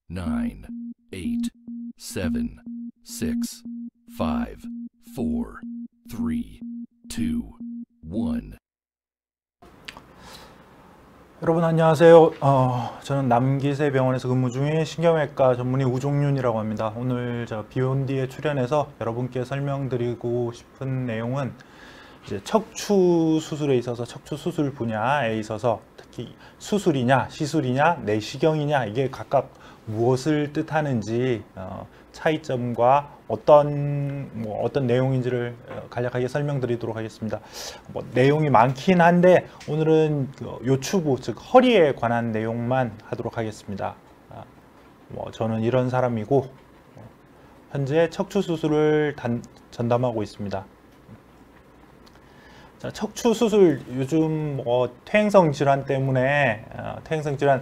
9, 8, 7, 6, 5, 4, 3, 2, 1. 여러분 안녕하세요. 저는 남기세병원에서 근무 중인 신경외과 전문의 우종윤이라고 합니다. 오늘 비욘디에 출연해서 여러분께 설명드리고 싶은 내용은 이제 척추 수술에 있어서 척추 수술 분야에 있어서 특히 수술이냐 시술이냐 내시경이냐 이게 각각 무엇을 뜻하는지 차이점과 어떤 내용인지를 간략하게 설명드리도록 하겠습니다. 내용이 많긴 한데 오늘은 요추부 즉 허리에 관한 내용만 하도록 하겠습니다. 저는 이런 사람이고 현재 척추 수술을 전담하고 있습니다. 자, 척추 수술 요즘 퇴행성 질환 때문에 퇴행성 질환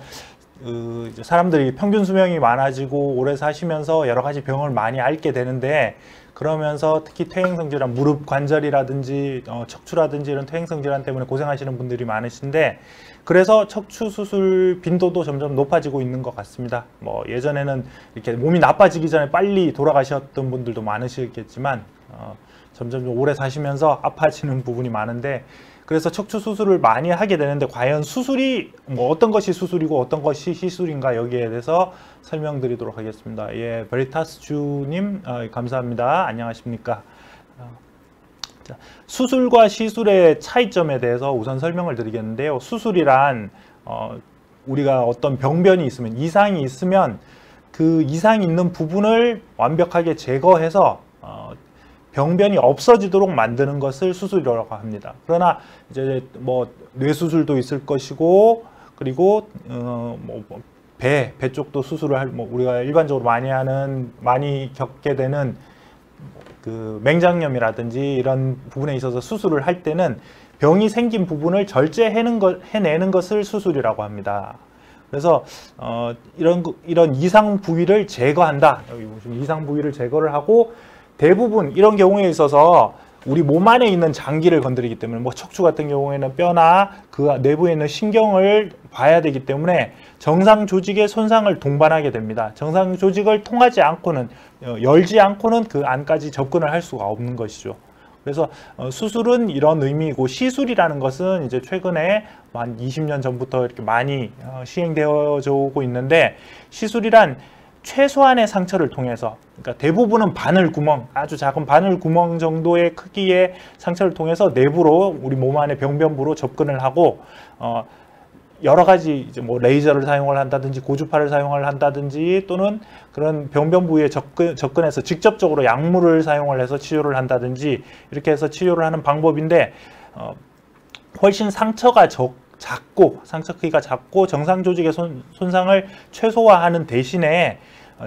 사람들이 평균 수명이 많아지고 오래 사시면서 여러 가지 병을 많이 앓게 되는데 그러면서 특히 퇴행성 질환 무릎 관절이라든지 척추라든지 이런 퇴행성 질환 때문에 고생하시는 분들이 많으신데 그래서 척추 수술 빈도도 점점 높아지고 있는 것 같습니다. 예전에는 이렇게 몸이 나빠지기 전에 빨리 돌아가셨던 분들도 많으시겠지만 점점 오래 사시면서 아파지는 부분이 많은데 그래서 척추 수술을 많이 하게 되는데 과연 수술이 어떤 것이 수술이고 어떤 것이 시술인가 여기에 대해서 설명드리도록 하겠습니다. 예, 베리타스 주님 감사합니다. 안녕하십니까? 자, 수술과 시술의 차이점에 대해서 우선 설명을 드리겠는데요. 수술이란 우리가 어떤 병변이 있으면 이상이 있으면 그 이상이 있는 부분을 완벽하게 제거해서 병변이 없어지도록 만드는 것을 수술이라고 합니다. 그러나 이제 뇌수술도 있을 것이고 그리고 배 쪽도 수술을 우리가 일반적으로 많이 겪게 되는 그 맹장염이라든지 이런 부분에 있어서 수술을 할 때는 병이 생긴 부분을 해내는 것을 수술이라고 합니다. 그래서 이런 이상 부위를 제거한다. 여기 보시면 이상 부위를 제거를 하고 대부분 이런 경우에 있어서 우리 몸 안에 있는 장기를 건드리기 때문에 척추 같은 경우에는 뼈나 그 내부에 있는 신경을 봐야 되기 때문에 정상 조직의 손상을 동반하게 됩니다. 정상 조직을 통하지 않고는 열지 않고는 그 안까지 접근을 할 수가 없는 것이죠. 그래서 수술은 이런 의미이고 시술이라는 것은 이제 최근에 한 20년 전부터 이렇게 많이 시행되어져 오고 있는데 시술이란 최소한의 상처를 통해서 그러니까 대부분은 바늘구멍 아주 작은 바늘구멍 정도의 크기의 상처를 통해서 내부로 우리 몸 안의 병변부로 접근을 하고 여러 가지 이제 레이저를 사용을 한다든지 고주파를 사용을 한다든지 또는 그런 병변 부위에 접근해서 직접적으로 약물을 사용을 해서 치료를 한다든지 이렇게 해서 치료를 하는 방법인데 훨씬 상처가 작고 상처 크기가 작고 정상 조직의 손상을 최소화하는 대신에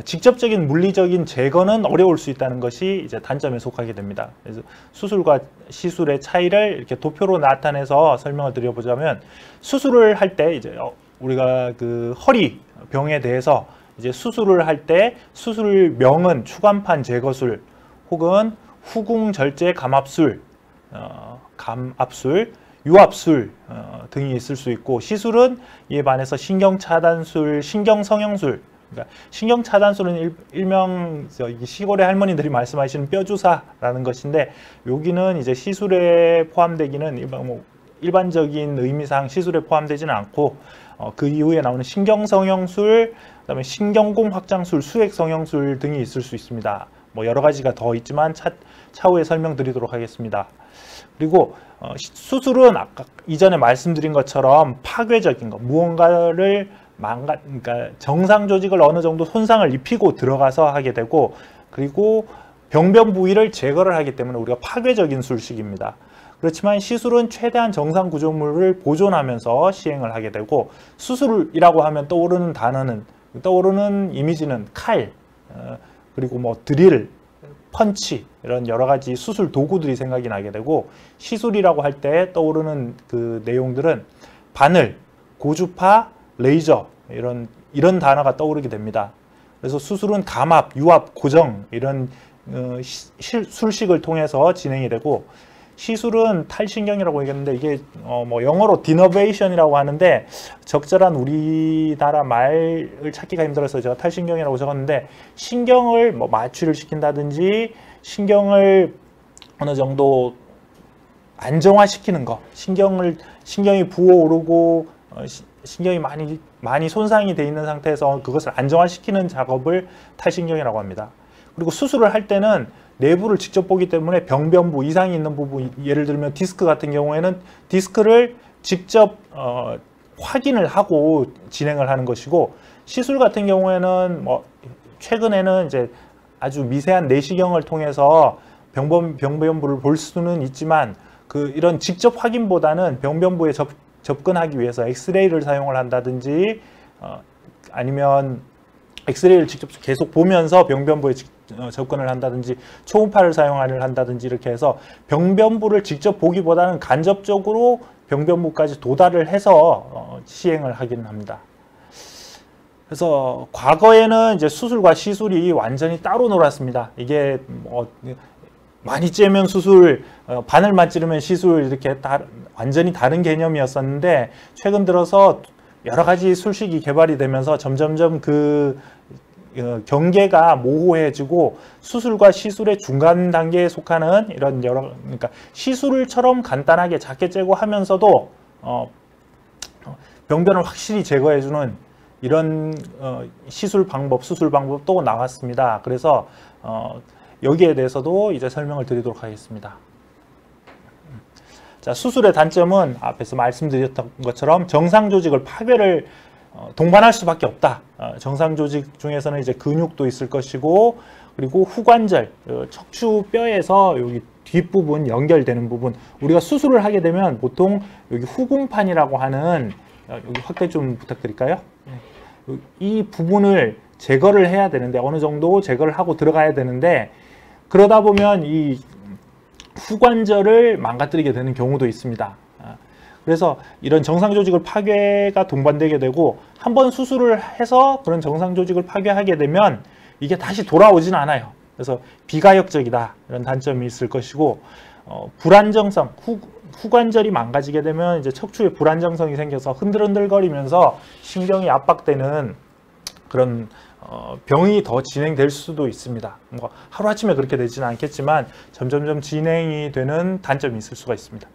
직접적인 물리적인 제거는 어려울 수 있다는 것이 이제 단점에 속하게 됩니다. 그래서 수술과 시술의 차이를 이렇게 도표로 나타내서 설명을 드려보자면 수술을 할 때 이제 우리가 그 허리 병에 대해서 이제 수술을 할 때 수술명은 추간판 제거술 혹은 후궁절제 감압술, 유압술 등이 있을 수 있고 시술은 이에 반해서 신경차단술, 신경성형술 그러니까 신경차단술은 일명 시골의 할머니들이 말씀하시는 뼈주사라는 것인데 여기는 이제 시술에 포함되기는 일반적인 의미상 시술에 포함되지는 않고 그 이후에 나오는 신경성형술, 그다음에 신경공 확장술, 수액성형술 등이 있을 수 있습니다. 여러 가지가 더 있지만 차후에 설명드리도록 하겠습니다. 그리고 수술은 아까 이전에 말씀드린 것처럼 파괴적인 것, 무언가를 그러니까 정상 조직을 어느 정도 손상을 입히고 들어가서 하게 되고 그리고 병변 부위를 제거를 하기 때문에 우리가 파괴적인 술식입니다. 그렇지만 시술은 최대한 정상 구조물을 보존하면서 시행을 하게 되고 수술이라고 하면 떠오르는 이미지는 칼, 그리고 드릴, 펀치 이런 여러 가지 수술 도구들이 생각이 나게 되고 시술이라고 할 때 떠오르는 그 내용들은 바늘, 고주파, 레이저 이런 단어가 떠오르게 됩니다. 그래서 수술은 감압, 유압, 고정 이런 술식을 통해서 진행이 되고 시술은 탈신경이라고 얘기했는데 이게 뭐 영어로 디너베이션이라고 하는데 적절한 우리나라 말을 찾기가 힘들어서 제가 탈신경이라고 적었는데 신경을 뭐 마취를 시킨다든지 신경을 어느 정도 안정화시키는 거, 신경이 부어오르고 신경이 많이 손상이 돼 있는 상태에서 그것을 안정화시키는 작업을 탈신경이라고 합니다. 그리고 수술을 할 때는 내부를 직접 보기 때문에 병변부, 이상이 있는 부분, 예를 들면 디스크 같은 경우에는 디스크를 직접 확인을 하고 진행을 하는 것이고, 시술 같은 경우에는 뭐 최근에는 이제 아주 미세한 내시경을 통해서 병변부를 볼 수는 있지만 이런 직접 확인보다는 병변부에 접근하기 위해서 엑스레이를 사용을 한다든지 아니면 엑스레이를 직접 계속 보면서 병변부에 접근을 한다든지 초음파를 사용을 한다든지 이렇게 해서 병변부를 직접 보기보다는 간접적으로 병변부까지 도달을 해서 시행을 하기는 합니다. 그래서 과거에는 이제 수술과 시술이 완전히 따로 놀았습니다. 이게 많이 째면 수술, 바늘만 찌르면 시술 이렇게 완전히 다른 개념이었었는데 최근 들어서 여러 가지 술식이 개발이 되면서 점점점 경계가 모호해지고 수술과 시술의 중간 단계에 속하는 이런 그러니까 시술처럼 간단하게 작게 째고 하면서도 병변을 확실히 제거해주는 이런 수술 방법 또 나왔습니다. 그래서 여기에 대해서도 이제 설명을 드리도록 하겠습니다. 자, 수술의 단점은 앞에서 말씀드렸던 것처럼 정상 조직을 파괴를 동반할 수밖에 없다. 정상 조직 중에서는 이제 근육도 있을 것이고, 그리고 후관절, 척추뼈에서 여기 뒷부분 연결되는 부분, 우리가 수술을 하게 되면 보통 여기 후궁판이라고 하는, 여기 확대 좀 부탁드릴까요? 이 부분을 제거를 해야 되는데, 어느 정도 제거를 하고 들어가야 되는데, 그러다 보면 이 후관절을 망가뜨리게 되는 경우도 있습니다. 그래서 이런 정상 조직을 파괴가 동반되게 되고, 한번 수술을 해서 그런 정상 조직을 파괴하게 되면 이게 다시 돌아오진 않아요. 그래서 비가역적이다, 이런 단점이 있을 것이고, 불안정성, 후관절이 망가지게 되면 이제 척추에 불안정성이 생겨서 흔들흔들거리면서 신경이 압박되는 그런 병이 더 진행될 수도 있습니다. 뭐 하루아침에 그렇게 되지는 않겠지만 점점점 진행이 되는 단점이 있을 수가 있습니다.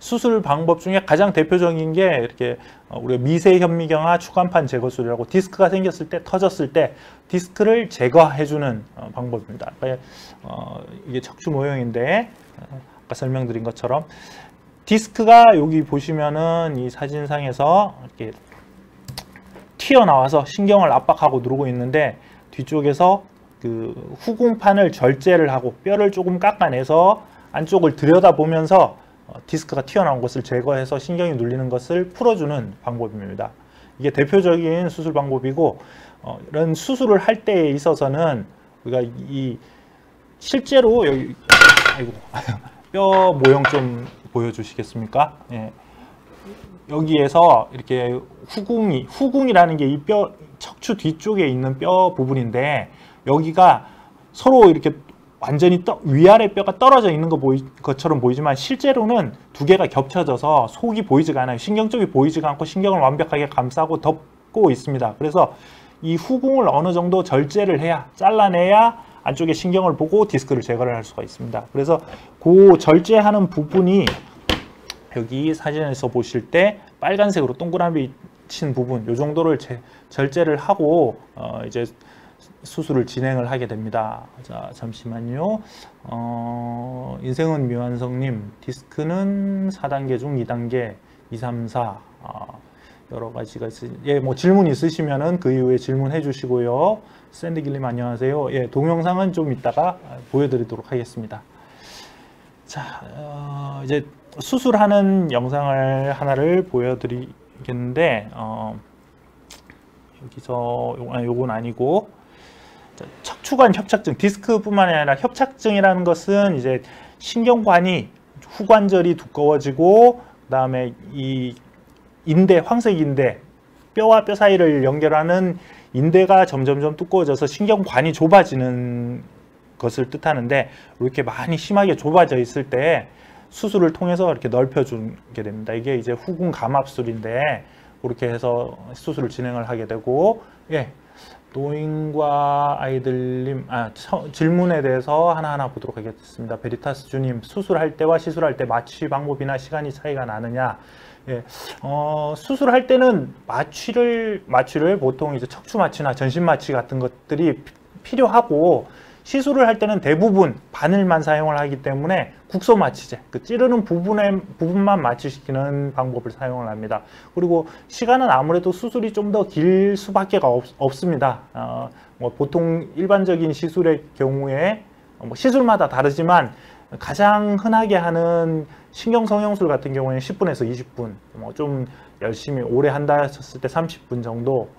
수술 방법 중에 가장 대표적인 게 이렇게 우리가 미세 현미경화 추간판 제거술이라고, 디스크가 생겼을 때, 터졌을 때 디스크를 제거해주는 방법입니다. 이게 척추 모형인데 아까 설명드린 것처럼 디스크가 여기 보시면은 이 사진상에서 이렇게 튀어나와서 신경을 압박하고 누르고 있는데, 뒤쪽에서 그 후궁판을 절제를 하고 뼈를 조금 깎아내서 안쪽을 들여다보면서 디스크가 튀어나온 것을 제거해서 신경이 눌리는 것을 풀어주는 방법입니다. 이게 대표적인 수술 방법이고, 이런 수술을 할 때에 있어서는 우리가 실제로 여기 뼈 모형 좀 보여주시겠습니까? 예. 여기에서 이렇게 후궁이라는 게 이 뼈 척추 뒤쪽에 있는 뼈 부분인데, 여기가 서로 이렇게 완전히 위아래 뼈가 떨어져 있는 것처럼 보이지만 실제로는 두 개가 겹쳐져서 속이 보이지가 않아요. 신경 쪽이 보이지가 않고 신경을 완벽하게 감싸고 덮고 있습니다. 그래서 이 후궁을 어느 정도 절제를 해야, 잘라내야 안쪽에 신경을 보고 디스크를 제거를 할 수가 있습니다. 그래서 그 절제하는 부분이 여기 사진에서 보실 때 빨간색으로 동그라미 친 부분, 이 정도를 절제를 하고 이제 수술을 진행을 하게 됩니다. 자, 잠시만요. 인생은 미완성님, 디스크는 4단계 중 2단계, 2, 3, 4 여러 가지가 예, 뭐 질문 있으시면은 그 이후에 질문해 주시고요. 샌드길님 안녕하세요. 예, 동영상은 좀 이따가 보여드리도록 하겠습니다. 자, 이제 수술하는 영상을 하나를 보여드리겠는데, 여기서 요건 아니고, 척추관 협착증, 디스크뿐만 아니라 협착증이라는 것은 이제 신경관이, 후관절이 두꺼워지고, 그 다음에 이 인대, 황색 인대, 뼈와 뼈 사이를 연결하는 인대가 점점점 두꺼워져서 신경관이 좁아지는 것을 뜻하는데 이렇게 많이 심하게 좁아져 있을 때 수술을 통해서 이렇게 넓혀주게 됩니다. 이게 이제 후궁 감압술인데 그렇게 해서 수술을 진행을 하게 되고, 예, 노인과 아이들님 질문에 대해서 하나하나 보도록 하겠습니다. 베리타스 주님, 수술할 때와 시술할 때 마취 방법이나 시간이 차이가 나느냐? 예, 수술할 때는 마취를 보통 이제 척추 마취나 전신 마취 같은 것들이 필요하고, 시술을 할 때는 대부분 바늘만 사용을 하기 때문에 국소 마취제, 그 찌르는 부분만 마취시키는 방법을 사용을 합니다. 그리고 시간은 아무래도 수술이 좀 더 길 수밖에 없습니다. 뭐 보통 일반적인 시술의 경우에 뭐 시술마다 다르지만 가장 흔하게 하는 신경성형술 같은 경우에는 10분에서 20분, 뭐 좀 열심히 오래 한다 했을 때 30분 정도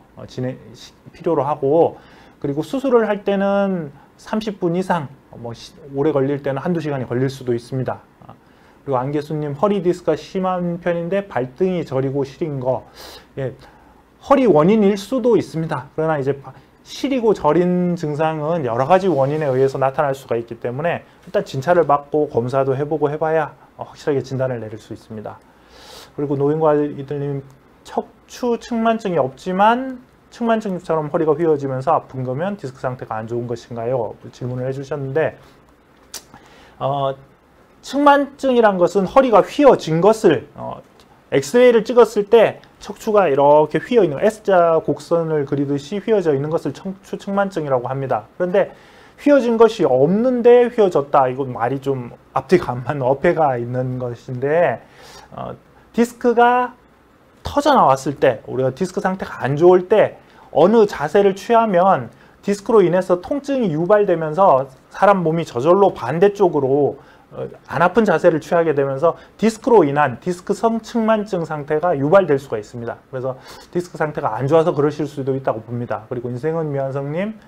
필요로 하고, 그리고 수술을 할 때는 30분 이상, 뭐 오래 걸릴 때는 한두 시간이 걸릴 수도 있습니다. 그리고 안개수님, 허리 디스크가 심한 편인데 발등이 저리고 시린 거, 예, 허리 원인일 수도 있습니다. 그러나 이제 시리고 저린 증상은 여러 가지 원인에 의해서 나타날 수가 있기 때문에 일단 진찰을 받고 검사도 해보고 해봐야 확실하게 진단을 내릴 수 있습니다. 그리고 노인과 아이들님, 척추 측만증이 없지만 측만증처럼 허리가 휘어지면서 아픈 거면 디스크 상태가 안 좋은 것인가요? 질문을 해주셨는데, 측만증이란 것은 허리가 휘어진 것을 엑스레이를 찍었을 때 척추가 이렇게 휘어 있는, S자 곡선을 그리듯이 휘어져 있는 것을 척추 측만증이라고 합니다. 그런데 휘어진 것이 없는데 휘어졌다, 이건 말이 좀 앞뒤가 안 맞는 어폐가 있는 것인데, 디스크가 터져 나왔을 때, 우리가 디스크 상태가 안 좋을 때 어느 자세를 취하면 디스크로 인해서 통증이 유발되면서 사람 몸이 저절로 반대쪽으로 안 아픈 자세를 취하게 되면서 디스크로 인한 디스크 성측만증 상태가 유발될 수가 있습니다. 그래서 디스크 상태가 안 좋아서 그러실 수도 있다고 봅니다. 그리고 인생은 미완성님,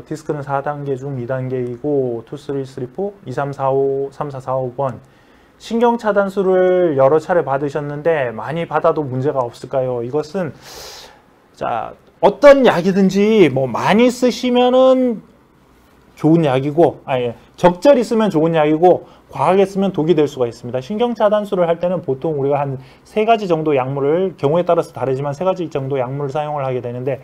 디스크는 4단계 중 2단계이고 2, 3, 3, 4, 2, 3, 4, 5, 3, 4, 4, 5번 신경차단술을 여러 차례 받으셨는데 많이 받아도 문제가 없을까요? 이것은 자, 어떤 약이든지 뭐 많이 쓰시면은 좋은 약이고, 적절히 쓰면 좋은 약이고 과하게 쓰면 독이 될 수가 있습니다. 신경차단술을 할 때는 보통 우리가 한 3가지 정도 약물을, 경우에 따라서 다르지만 3가지 정도 약물을 사용을 하게 되는데,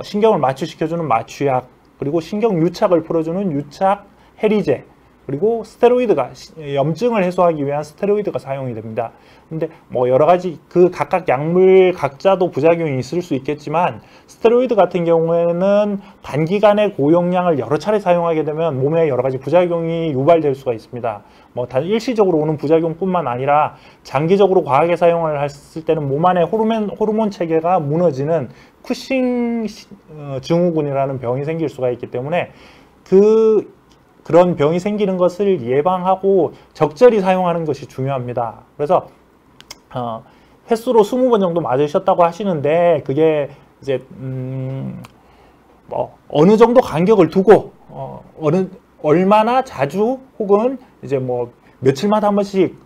신경을 마취시켜주는 마취약, 그리고 신경 유착을 풀어주는 유착 해리제, 그리고 스테로이드가, 염증을 해소하기 위한 스테로이드가 사용이 됩니다. 근데 뭐 여러 가지 그 각각 약물 각자도 부작용이 있을 수 있겠지만, 스테로이드 같은 경우에는 단기간에 고용량을 여러 차례 사용하게 되면 몸에 여러 가지 부작용이 유발될 수가 있습니다. 뭐 단 일시적으로 오는 부작용뿐만 아니라 장기적으로 과하게 사용을 했을 때는 몸 안에 호르몬 체계가 무너지는 쿠싱 증후군이라는 병이 생길 수가 있기 때문에 그런 병이 생기는 것을 예방하고 적절히 사용하는 것이 중요합니다. 그래서 횟수로 20번 정도 맞으셨다고 하시는데, 그게 이제 뭐 어느 정도 간격을 두고 얼마나 자주, 혹은 이제 뭐 며칠마다 한 번씩,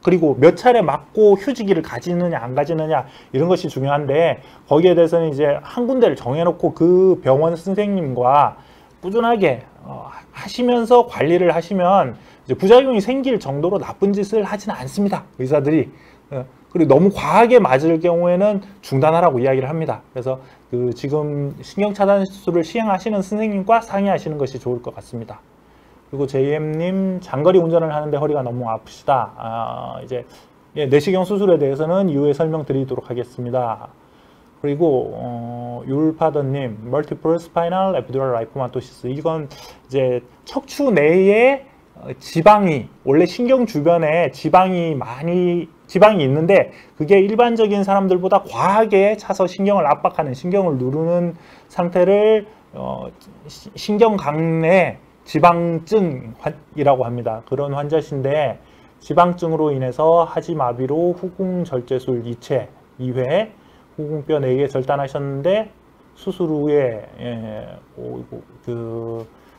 그리고 몇 차례 맞고 휴지기를 가지느냐 안 가지느냐, 이런 것이 중요한데, 거기에 대해서는 이제 한 군데를 정해놓고 그 병원 선생님과 꾸준하게 하시면서 관리를 하시면 이제 부작용이 생길 정도로 나쁜 짓을 하지는 않습니다, 의사들이. 그리고 너무 과하게 맞을 경우에는 중단하라고 이야기를 합니다. 그래서 지금 신경차단술을 시행하시는 선생님과 상의하시는 것이 좋을 것 같습니다. 그리고 JM님, 장거리 운전을 하는데 허리가 너무 아프시다. 이제 내시경 수술에 대해서는 이후에 설명드리도록 하겠습니다. 그리고 율파더님, 멀티플 스파이널 에피듀랄 라이포마토시스, 이건 이제 척추 내에 지방이, 원래 신경 주변에 지방이 있는데 그게 일반적인 사람들보다 과하게 차서 신경을 압박하는, 신경을 누르는 상태를 신경강내 지방증이라고 합니다. 그런 환자신데, 지방증으로 인해서 하지마비로 후궁절제술 2회, 후궁뼈 4개 절단하셨는데 수술 후에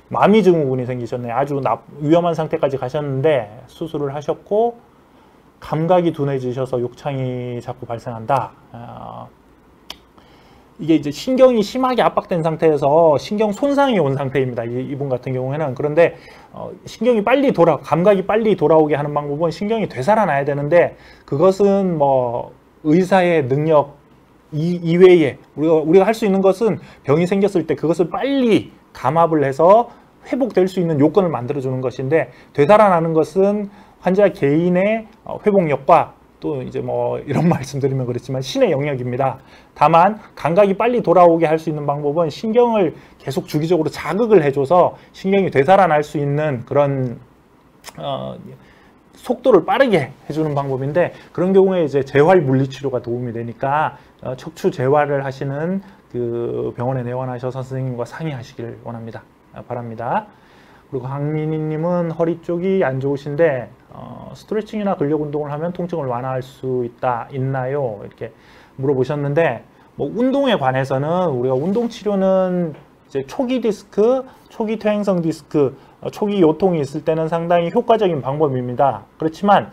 마미증후군이 생기셨네요. 아주 위험한 상태까지 가셨는데 수술을 하셨고 감각이 둔해지셔서 욕창이 자꾸 발생한다. 이게 이제 신경이 심하게 압박된 상태에서 신경 손상이 온 상태입니다. 이분 같은 경우에는. 그런데 신경이 빨리 감각이 빨리 돌아오게 하는 방법은 신경이 되살아나야 되는데, 그것은 뭐 의사의 능력 이외에 우리가 할 수 있는 것은, 병이 생겼을 때 그것을 빨리 감압을 해서 회복될 수 있는 요건을 만들어주는 것인데, 되살아나는 것은 환자 개인의 회복력과 또 이제 뭐 이런 말씀드리면 그렇지만 신의 영역입니다. 다만 감각이 빨리 돌아오게 할 수 있는 방법은 신경을 계속 주기적으로 자극을 해줘서 신경이 되살아날 수 있는 그런 속도를 빠르게 해주는 방법인데, 그런 경우에 이제 재활 물리치료가 도움이 되니까 척추 재활을 하시는 그 병원에 내원하셔서 선생님과 상의하시길 바랍니다. 그리고 강민희님은 허리 쪽이 안 좋으신데 스트레칭이나 근력 운동을 하면 통증을 완화할 수 있나요? 이렇게 물어보셨는데, 뭐 운동에 관해서는 우리가 운동 치료는 이제 초기 디스크, 초기 퇴행성 디스크, 초기 요통이 있을 때는 상당히 효과적인 방법입니다. 그렇지만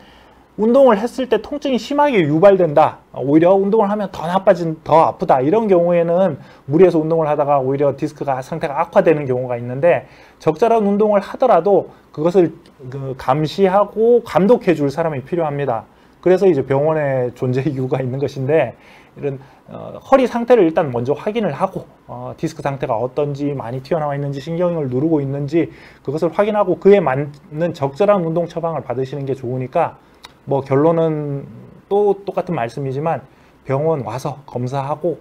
운동을 했을 때 통증이 심하게 유발된다, 오히려 운동을 하면 더 아프다, 이런 경우에는 무리해서 운동을 하다가 오히려 디스크가 상태가 악화되는 경우가 있는데, 적절한 운동을 하더라도 그것을 감시하고 감독해 줄 사람이 필요합니다. 그래서 이제 병원의 존재 이유가 있는 것인데, 이런 허리 상태를 일단 먼저 확인을 하고 디스크 상태가 어떤지, 많이 튀어나와 있는지, 신경을 누르고 있는지 그것을 확인하고 그에 맞는 적절한 운동 처방을 받으시는 게 좋으니까, 뭐 결론은 또 똑같은 말씀이지만 병원 와서 검사하고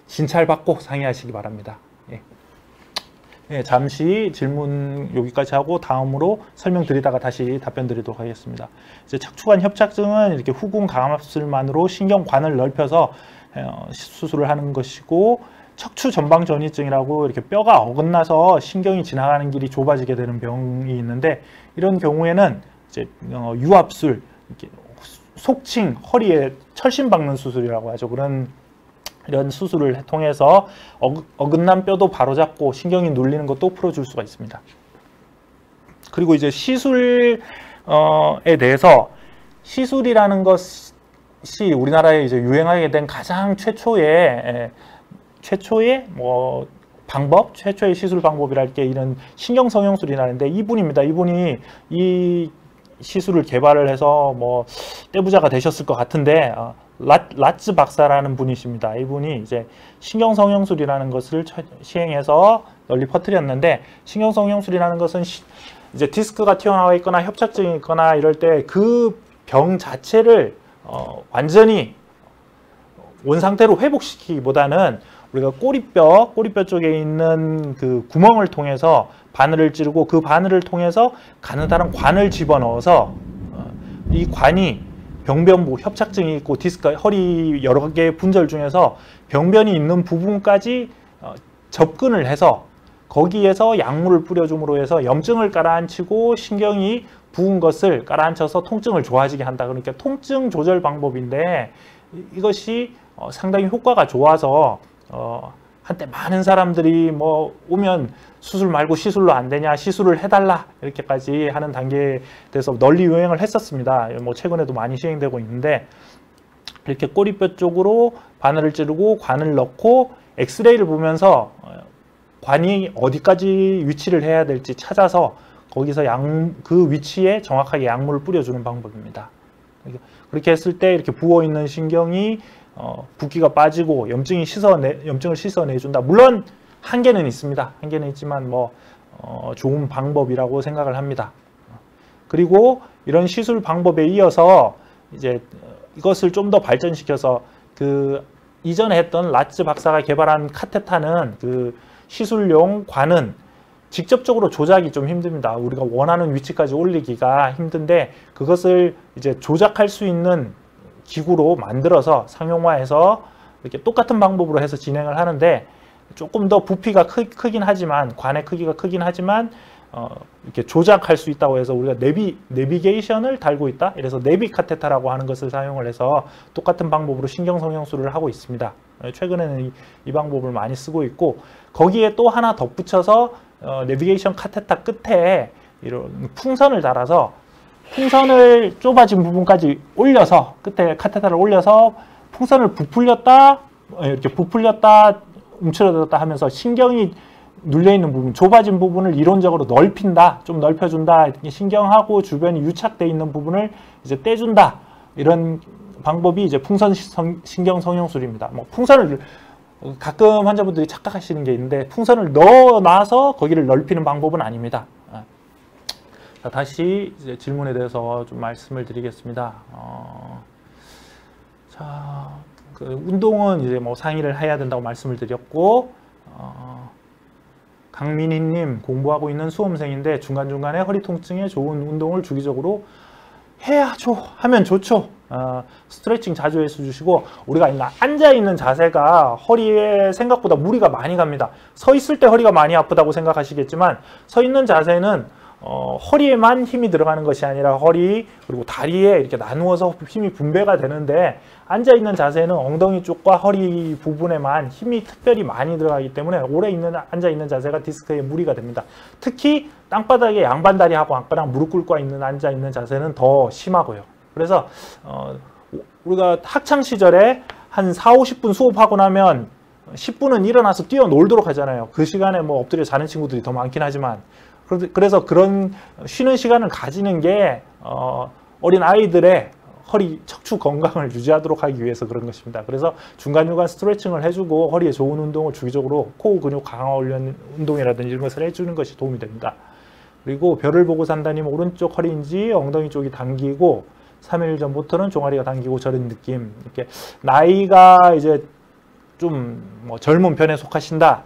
진찰받고 상의하시기 바랍니다. 예, 잠시 질문 여기까지 하고 다음으로 설명드리다가 다시 답변 드리도록 하겠습니다. 이제 척추관 협착증은 이렇게 후궁 강압술만으로 신경관을 넓혀서 수술을 하는 것이고, 척추 전방 전이증이라고 이렇게 뼈가 어긋나서 신경이 지나가는 길이 좁아지게 되는 병이 있는데, 이런 경우에는 이제 유압술, 이렇게 속칭 허리에 철심 박는 수술이라고 하죠. 이런 수술을 통해서 어긋난 뼈도 바로잡고 신경이 눌리는 것도 풀어줄 수가 있습니다. 그리고 이제 시술에 대해서, 시술이라는 것이 우리나라에 이제 유행하게 된 가장 최초의 뭐 방법, 최초의 시술 방법이랄 게 이런 신경성형술이라는데, 이분입니다. 이분이 이 시술을 개발을 해서 뭐 떼부자가 되셨을 것 같은데, 라츠 박사라는 분이십니다. 이분이 이제 신경성형술이라는 것을 시행해서 널리 퍼뜨렸는데, 신경성형술이라는 것은 이제 디스크가 튀어나와 있거나 협착증이 있거나 이럴 때 그 병 자체를 완전히 원상태로 회복시키기보다는 우리가 꼬리뼈 쪽에 있는 그 구멍을 통해서 바늘을 찌르고, 그 바늘을 통해서 가느다란 관을 집어넣어서 이 관이 병변부, 협착증이 있고 디스크, 허리 여러 개의 분절 중에서 병변이 있는 부분까지 접근을 해서 거기에서 약물을 뿌려줌으로 해서 염증을 가라앉히고 신경이 부은 것을 가라앉혀서 통증을 좋아지게 한다. 그러니까 통증 조절 방법인데, 이것이 상당히 효과가 좋아서 한때 많은 사람들이 뭐 오면 수술 말고 시술로 안 되냐, 시술을 해달라, 이렇게까지 하는 단계에 대해서 널리 유행을 했었습니다. 뭐 최근에도 많이 시행되고 있는데, 이렇게 꼬리뼈 쪽으로 바늘을 찌르고 관을 넣고 엑스레이를 보면서 관이 어디까지 위치를 해야 될지 찾아서 거기서 그 위치에 정확하게 약물을 뿌려주는 방법입니다. 그렇게 했을 때 이렇게 부어있는 신경이 붓기가 빠지고 염증을 씻어내준다. 물론 한계는 있습니다. 한계는 있지만 뭐 좋은 방법이라고 생각을 합니다. 그리고 이런 시술 방법에 이어서 이제 이것을 좀 더 발전시켜서 그 이전에 했던 라츠 박사가 개발한 카테타는 그 시술용 관은 직접적으로 조작이 좀 힘듭니다. 우리가 원하는 위치까지 올리기가 힘든데, 그것을 이제 조작할 수 있는 기구로 만들어서 상용화해서 이렇게 똑같은 방법으로 해서 진행을 하는데, 조금 더 부피가 크긴 하지만, 관의 크기가 크긴 하지만 이렇게 조작할 수 있다고 해서 우리가 내비게이션을 달고 있다. 이래서 내비 카테타라고 하는 것을 사용을 해서 똑같은 방법으로 신경성형술을 하고 있습니다. 최근에는 이 방법을 많이 쓰고 있고, 거기에 또 하나 덧붙여서 내비게이션 카테타 끝에 이런 풍선을 달아서, 풍선을 좁아진 부분까지 올려서, 끝에 카테타를 올려서 풍선을 부풀렸다 이렇게 부풀렸다 움츠러들었다 하면서 신경이 눌려있는 부분, 좁아진 부분을 이론적으로 넓힌다, 좀 넓혀준다, 신경하고 주변이 유착되어 있는 부분을 이제 떼준다, 이런 방법이 이제 풍선 신경 성형술입니다. 뭐 풍선을 가끔 환자분들이 착각하시는 게 있는데 풍선을 넣어놔서 거기를 넓히는 방법은 아닙니다. 자, 다시 이제 질문에 대해서 좀 말씀을 드리겠습니다. 자, 그 운동은 이제 뭐 상의를 해야 된다고 말씀을 드렸고, 강민희님, 공부하고 있는 수험생인데 중간중간에 허리 통증에 좋은 운동을 주기적으로 해야죠. 하면 좋죠. 스트레칭 자주 해주시고, 우리가 앉아있는 자세가 허리에 생각보다 무리가 많이 갑니다. 서 있을 때 허리가 많이 아프다고 생각하시겠지만, 서 있는 자세는 허리에만 힘이 들어가는 것이 아니라 허리 그리고 다리에 이렇게 나누어서 힘이 분배가 되는데, 앉아있는 자세는 엉덩이 쪽과 허리 부분에만 힘이 특별히 많이 들어가기 때문에 오래 앉아있는 자세가 디스크에 무리가 됩니다. 특히 땅바닥에 양반다리하고 앉거나 무릎 꿇고 있는 앉아있는 자세는 더 심하고요. 그래서 우리가 학창시절에 한 4, 50분 수업하고 나면 10분은 일어나서 뛰어놀도록 하잖아요. 그 시간에 뭐 엎드려 자는 친구들이 더 많긴 하지만, 그래서 그런 쉬는 시간을 가지는 게 어린 아이들의 허리 척추 건강을 유지하도록 하기 위해서 그런 것입니다. 그래서 중간중간 스트레칭을 해주고 허리에 좋은 운동을 주기적으로 코어 근육 강화 훈련 운동이라든지 이런 것을 해주는 것이 도움이 됩니다. 그리고 별을 보고 산다님, 오른쪽 허리인지 엉덩이 쪽이 당기고 3일 전부터는 종아리가 당기고 저런 느낌. 이렇게 나이가 이제 좀 뭐 젊은 편에 속하신다,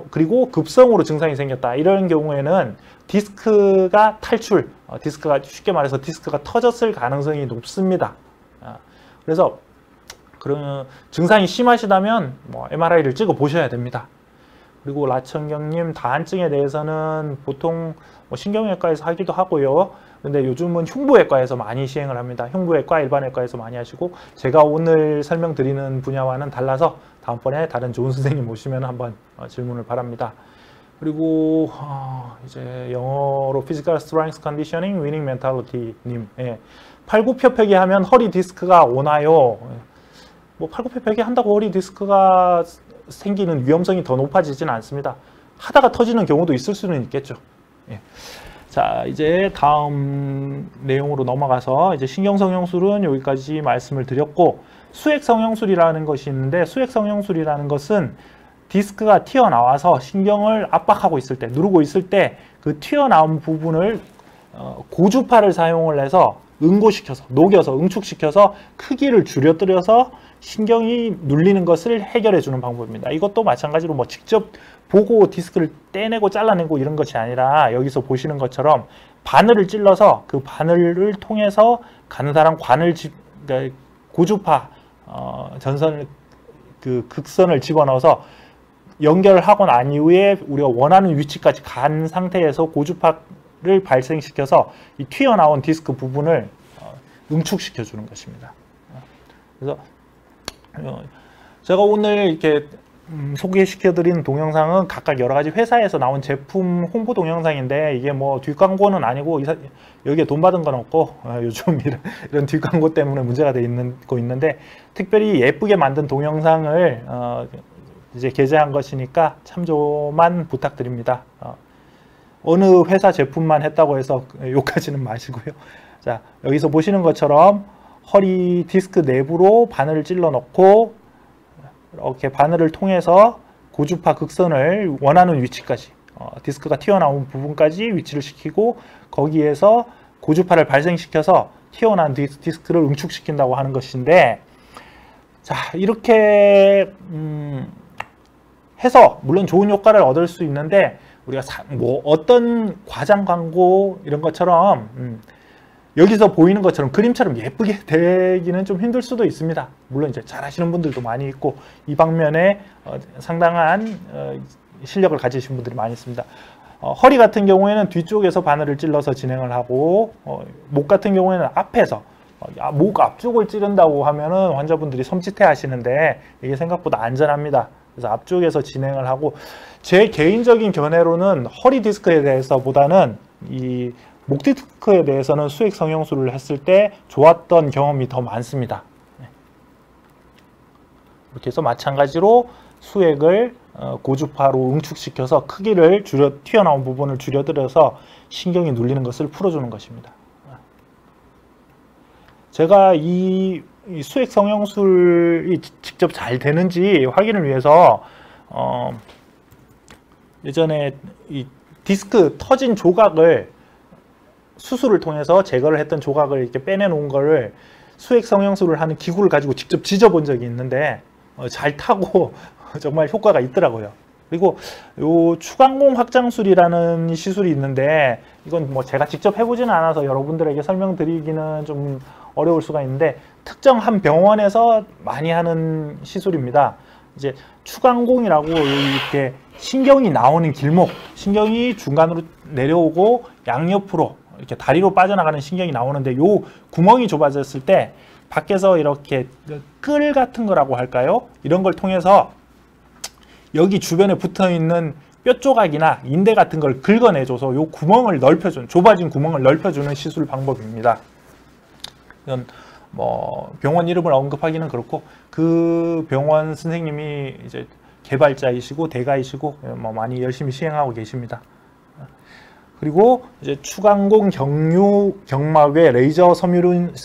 그리고 급성으로 증상이 생겼다, 이런 경우에는 디스크가 탈출, 디스크가 쉽게 말해서 디스크가 터졌을 가능성이 높습니다. 그래서 그런 증상이 심하시다면 뭐 MRI를 찍어 보셔야 됩니다. 그리고 라천경님, 다한증에 대해서는 보통 뭐 신경외과에서 하기도 하고요. 근데 요즘은 흉부외과에서 많이 시행을 합니다. 흉부외과, 일반외과에서 많이 하시고, 제가 오늘 설명드리는 분야와는 달라서 다음번에 다른 좋은 선생님 오시면 한번 질문을 바랍니다. 그리고 이제 영어로 Physical Strength Conditioning, Winning Mentality 님, 팔굽혀펴기 하면 허리 디스크가 오나요? 뭐 팔굽혀펴기 한다고 허리 디스크가 생기는 위험성이 더 높아지지는 않습니다. 하다가 터지는 경우도 있을 수는 있겠죠. 자, 이제 다음 내용으로 넘어가서 이제 신경성형술은 여기까지 말씀을 드렸고, 수액성형술이라는 것이 있는데, 수액성형술이라는 것은 디스크가 튀어나와서 신경을 압박하고 있을 때, 누르고 있을 때 그 튀어나온 부분을 고주파를 사용을 해서 응고시켜서, 녹여서, 응축시켜서 크기를 줄여들여서 신경이 눌리는 것을 해결해 주는 방법입니다. 이것도 마찬가지로 뭐 직접 보고 디스크를 떼내고 잘라내고 이런 것이 아니라, 여기서 보시는 것처럼 바늘을 찔러서 그 바늘을 통해서 가느다란 관을 그러니까 고주파 전선을, 그 극선을 집어넣어서 연결하고 난 이후에 우리가 원하는 위치까지 간 상태에서 고주파를 발생시켜서 이 튀어나온 디스크 부분을 응축시켜 주는 것입니다. 그래서 제가 오늘 이렇게 소개시켜드린 동영상은 각각 여러 가지 회사에서 나온 제품 홍보 동영상인데, 이게 뭐 뒷광고는 아니고 여기에 돈 받은 건 없고, 요즘 이런 뒷광고 때문에 문제가 있는데, 특별히 예쁘게 만든 동영상을 이제 게재한 것이니까 참조만 부탁드립니다. 어느 회사 제품만 했다고 해서 욕하지는 마시고요. 자, 여기서 보시는 것처럼 허리 디스크 내부로 바늘을 찔러 넣고, 이렇게 바늘을 통해서 고주파 극선을 원하는 위치까지, 디스크가 튀어나온 부분까지 위치를 시키고, 거기에서 고주파를 발생시켜서 튀어나온 디스크를 응축시킨다고 하는 것인데, 자, 이렇게 해서 물론 좋은 효과를 얻을 수 있는데, 우리가 뭐 어떤 과장 광고 이런 것처럼 여기서 보이는 것처럼 그림처럼 예쁘게 되기는 좀 힘들 수도 있습니다. 물론 이제 잘하시는 분들도 많이 있고, 이 방면에 상당한 실력을 가지신 분들이 많이 있습니다. 허리 같은 경우에는 뒤쪽에서 바늘을 찔러서 진행을 하고, 목 같은 경우에는 앞에서, 목 앞쪽을 찌른다고 하면은 환자분들이 섬찟해 하시는데, 이게 생각보다 안전합니다. 그래서 앞쪽에서 진행을 하고, 제 개인적인 견해로는 허리 디스크에 대해서보다는 이 목 디스크에 대해서는 수액 성형술을 했을 때 좋았던 경험이 더 많습니다. 이렇게 해서 마찬가지로 수액을 고주파로 응축시켜서 크기를 튀어나온 부분을 줄여들여서 신경이 눌리는 것을 풀어주는 것입니다. 제가 이 수액 성형술이 직접 잘 되는지 확인을 위해서 예전에 이 디스크 터진 조각을 수술을 통해서 제거를 했던 조각을 이렇게 빼내놓은 거를 수액 성형술을 하는 기구를 가지고 직접 지져본 적이 있는데 잘 타고 정말 효과가 있더라고요. 그리고 요 추간공 확장술이라는 시술이 있는데 이건 뭐 제가 직접 해보지는 않아서 여러분들에게 설명드리기는 좀 어려울 수가 있는데 특정한 병원에서 많이 하는 시술입니다. 이제 추간공이라고 이렇게 신경이 나오는 길목, 신경이 중간으로 내려오고 양옆으로 이렇게 다리로 빠져나가는 신경이 나오는데 요 구멍이 좁아졌을 때 밖에서 이렇게 끌 같은 거라고 할까요? 이런 걸 통해서 여기 주변에 붙어 있는 뼈 조각이나 인대 같은 걸 긁어내줘서 요 구멍을 넓혀주는, 좁아진 구멍을 넓혀주는 시술 방법입니다. 이건 뭐 병원 이름을 언급하기는 그렇고 그 병원 선생님이 이제 개발자이시고 대가이시고 뭐 많이 열심히 시행하고 계십니다. 그리고 이제 추간공 경막외 레이저 섬유륜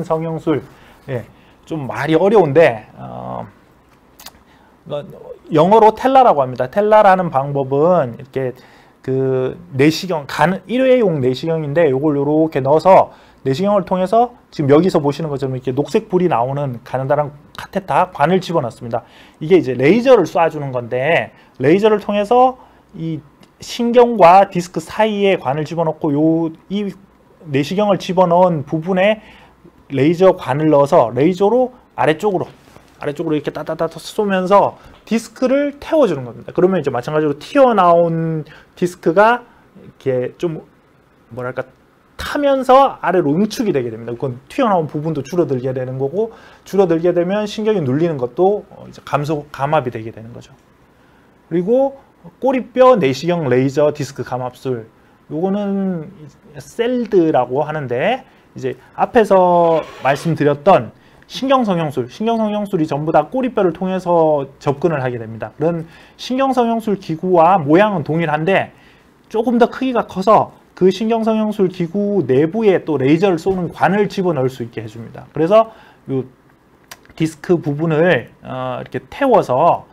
성형술, 예, 좀 말이 어려운데 영어로 텔라라고 합니다. 텔라라는 방법은 이렇게 그 내시경, 일회용 내시경인데 요걸 요렇게 넣어서 내시경을 통해서 지금 여기서 보시는 것처럼 이렇게 녹색 불이 나오는 가느다란 카테타 관을 집어넣습니다. 이게 이제 레이저를 쏴주는 건데 레이저를 통해서 이 신경과 디스크 사이에 관을 집어넣고 이 내시경을 집어넣은 부분에 레이저 관을 넣어서 레이저로 아래쪽으로 이렇게 따따따 쏘면서 디스크를 태워주는 겁니다. 그러면 이제 마찬가지로 튀어나온 디스크가 이렇게 좀 뭐랄까 타면서 아래로 응축이 되게 됩니다. 그건 튀어나온 부분도 줄어들게 되는 거고 줄어들게 되면 신경이 눌리는 것도 이제 감압이 되게 되는 거죠. 그리고 꼬리뼈 내시경 레이저 디스크 감압술, 요거는 셀드라고 하는데 이제 앞에서 말씀드렸던 신경성형술이 전부 다 꼬리뼈를 통해서 접근을 하게 됩니다. 그런 신경성형술 기구와 모양은 동일한데 조금 더 크기가 커서 그 신경성형술 기구 내부에 또 레이저를 쏘는 관을 집어넣을 수 있게 해줍니다. 그래서 이 디스크 부분을 이렇게 태워서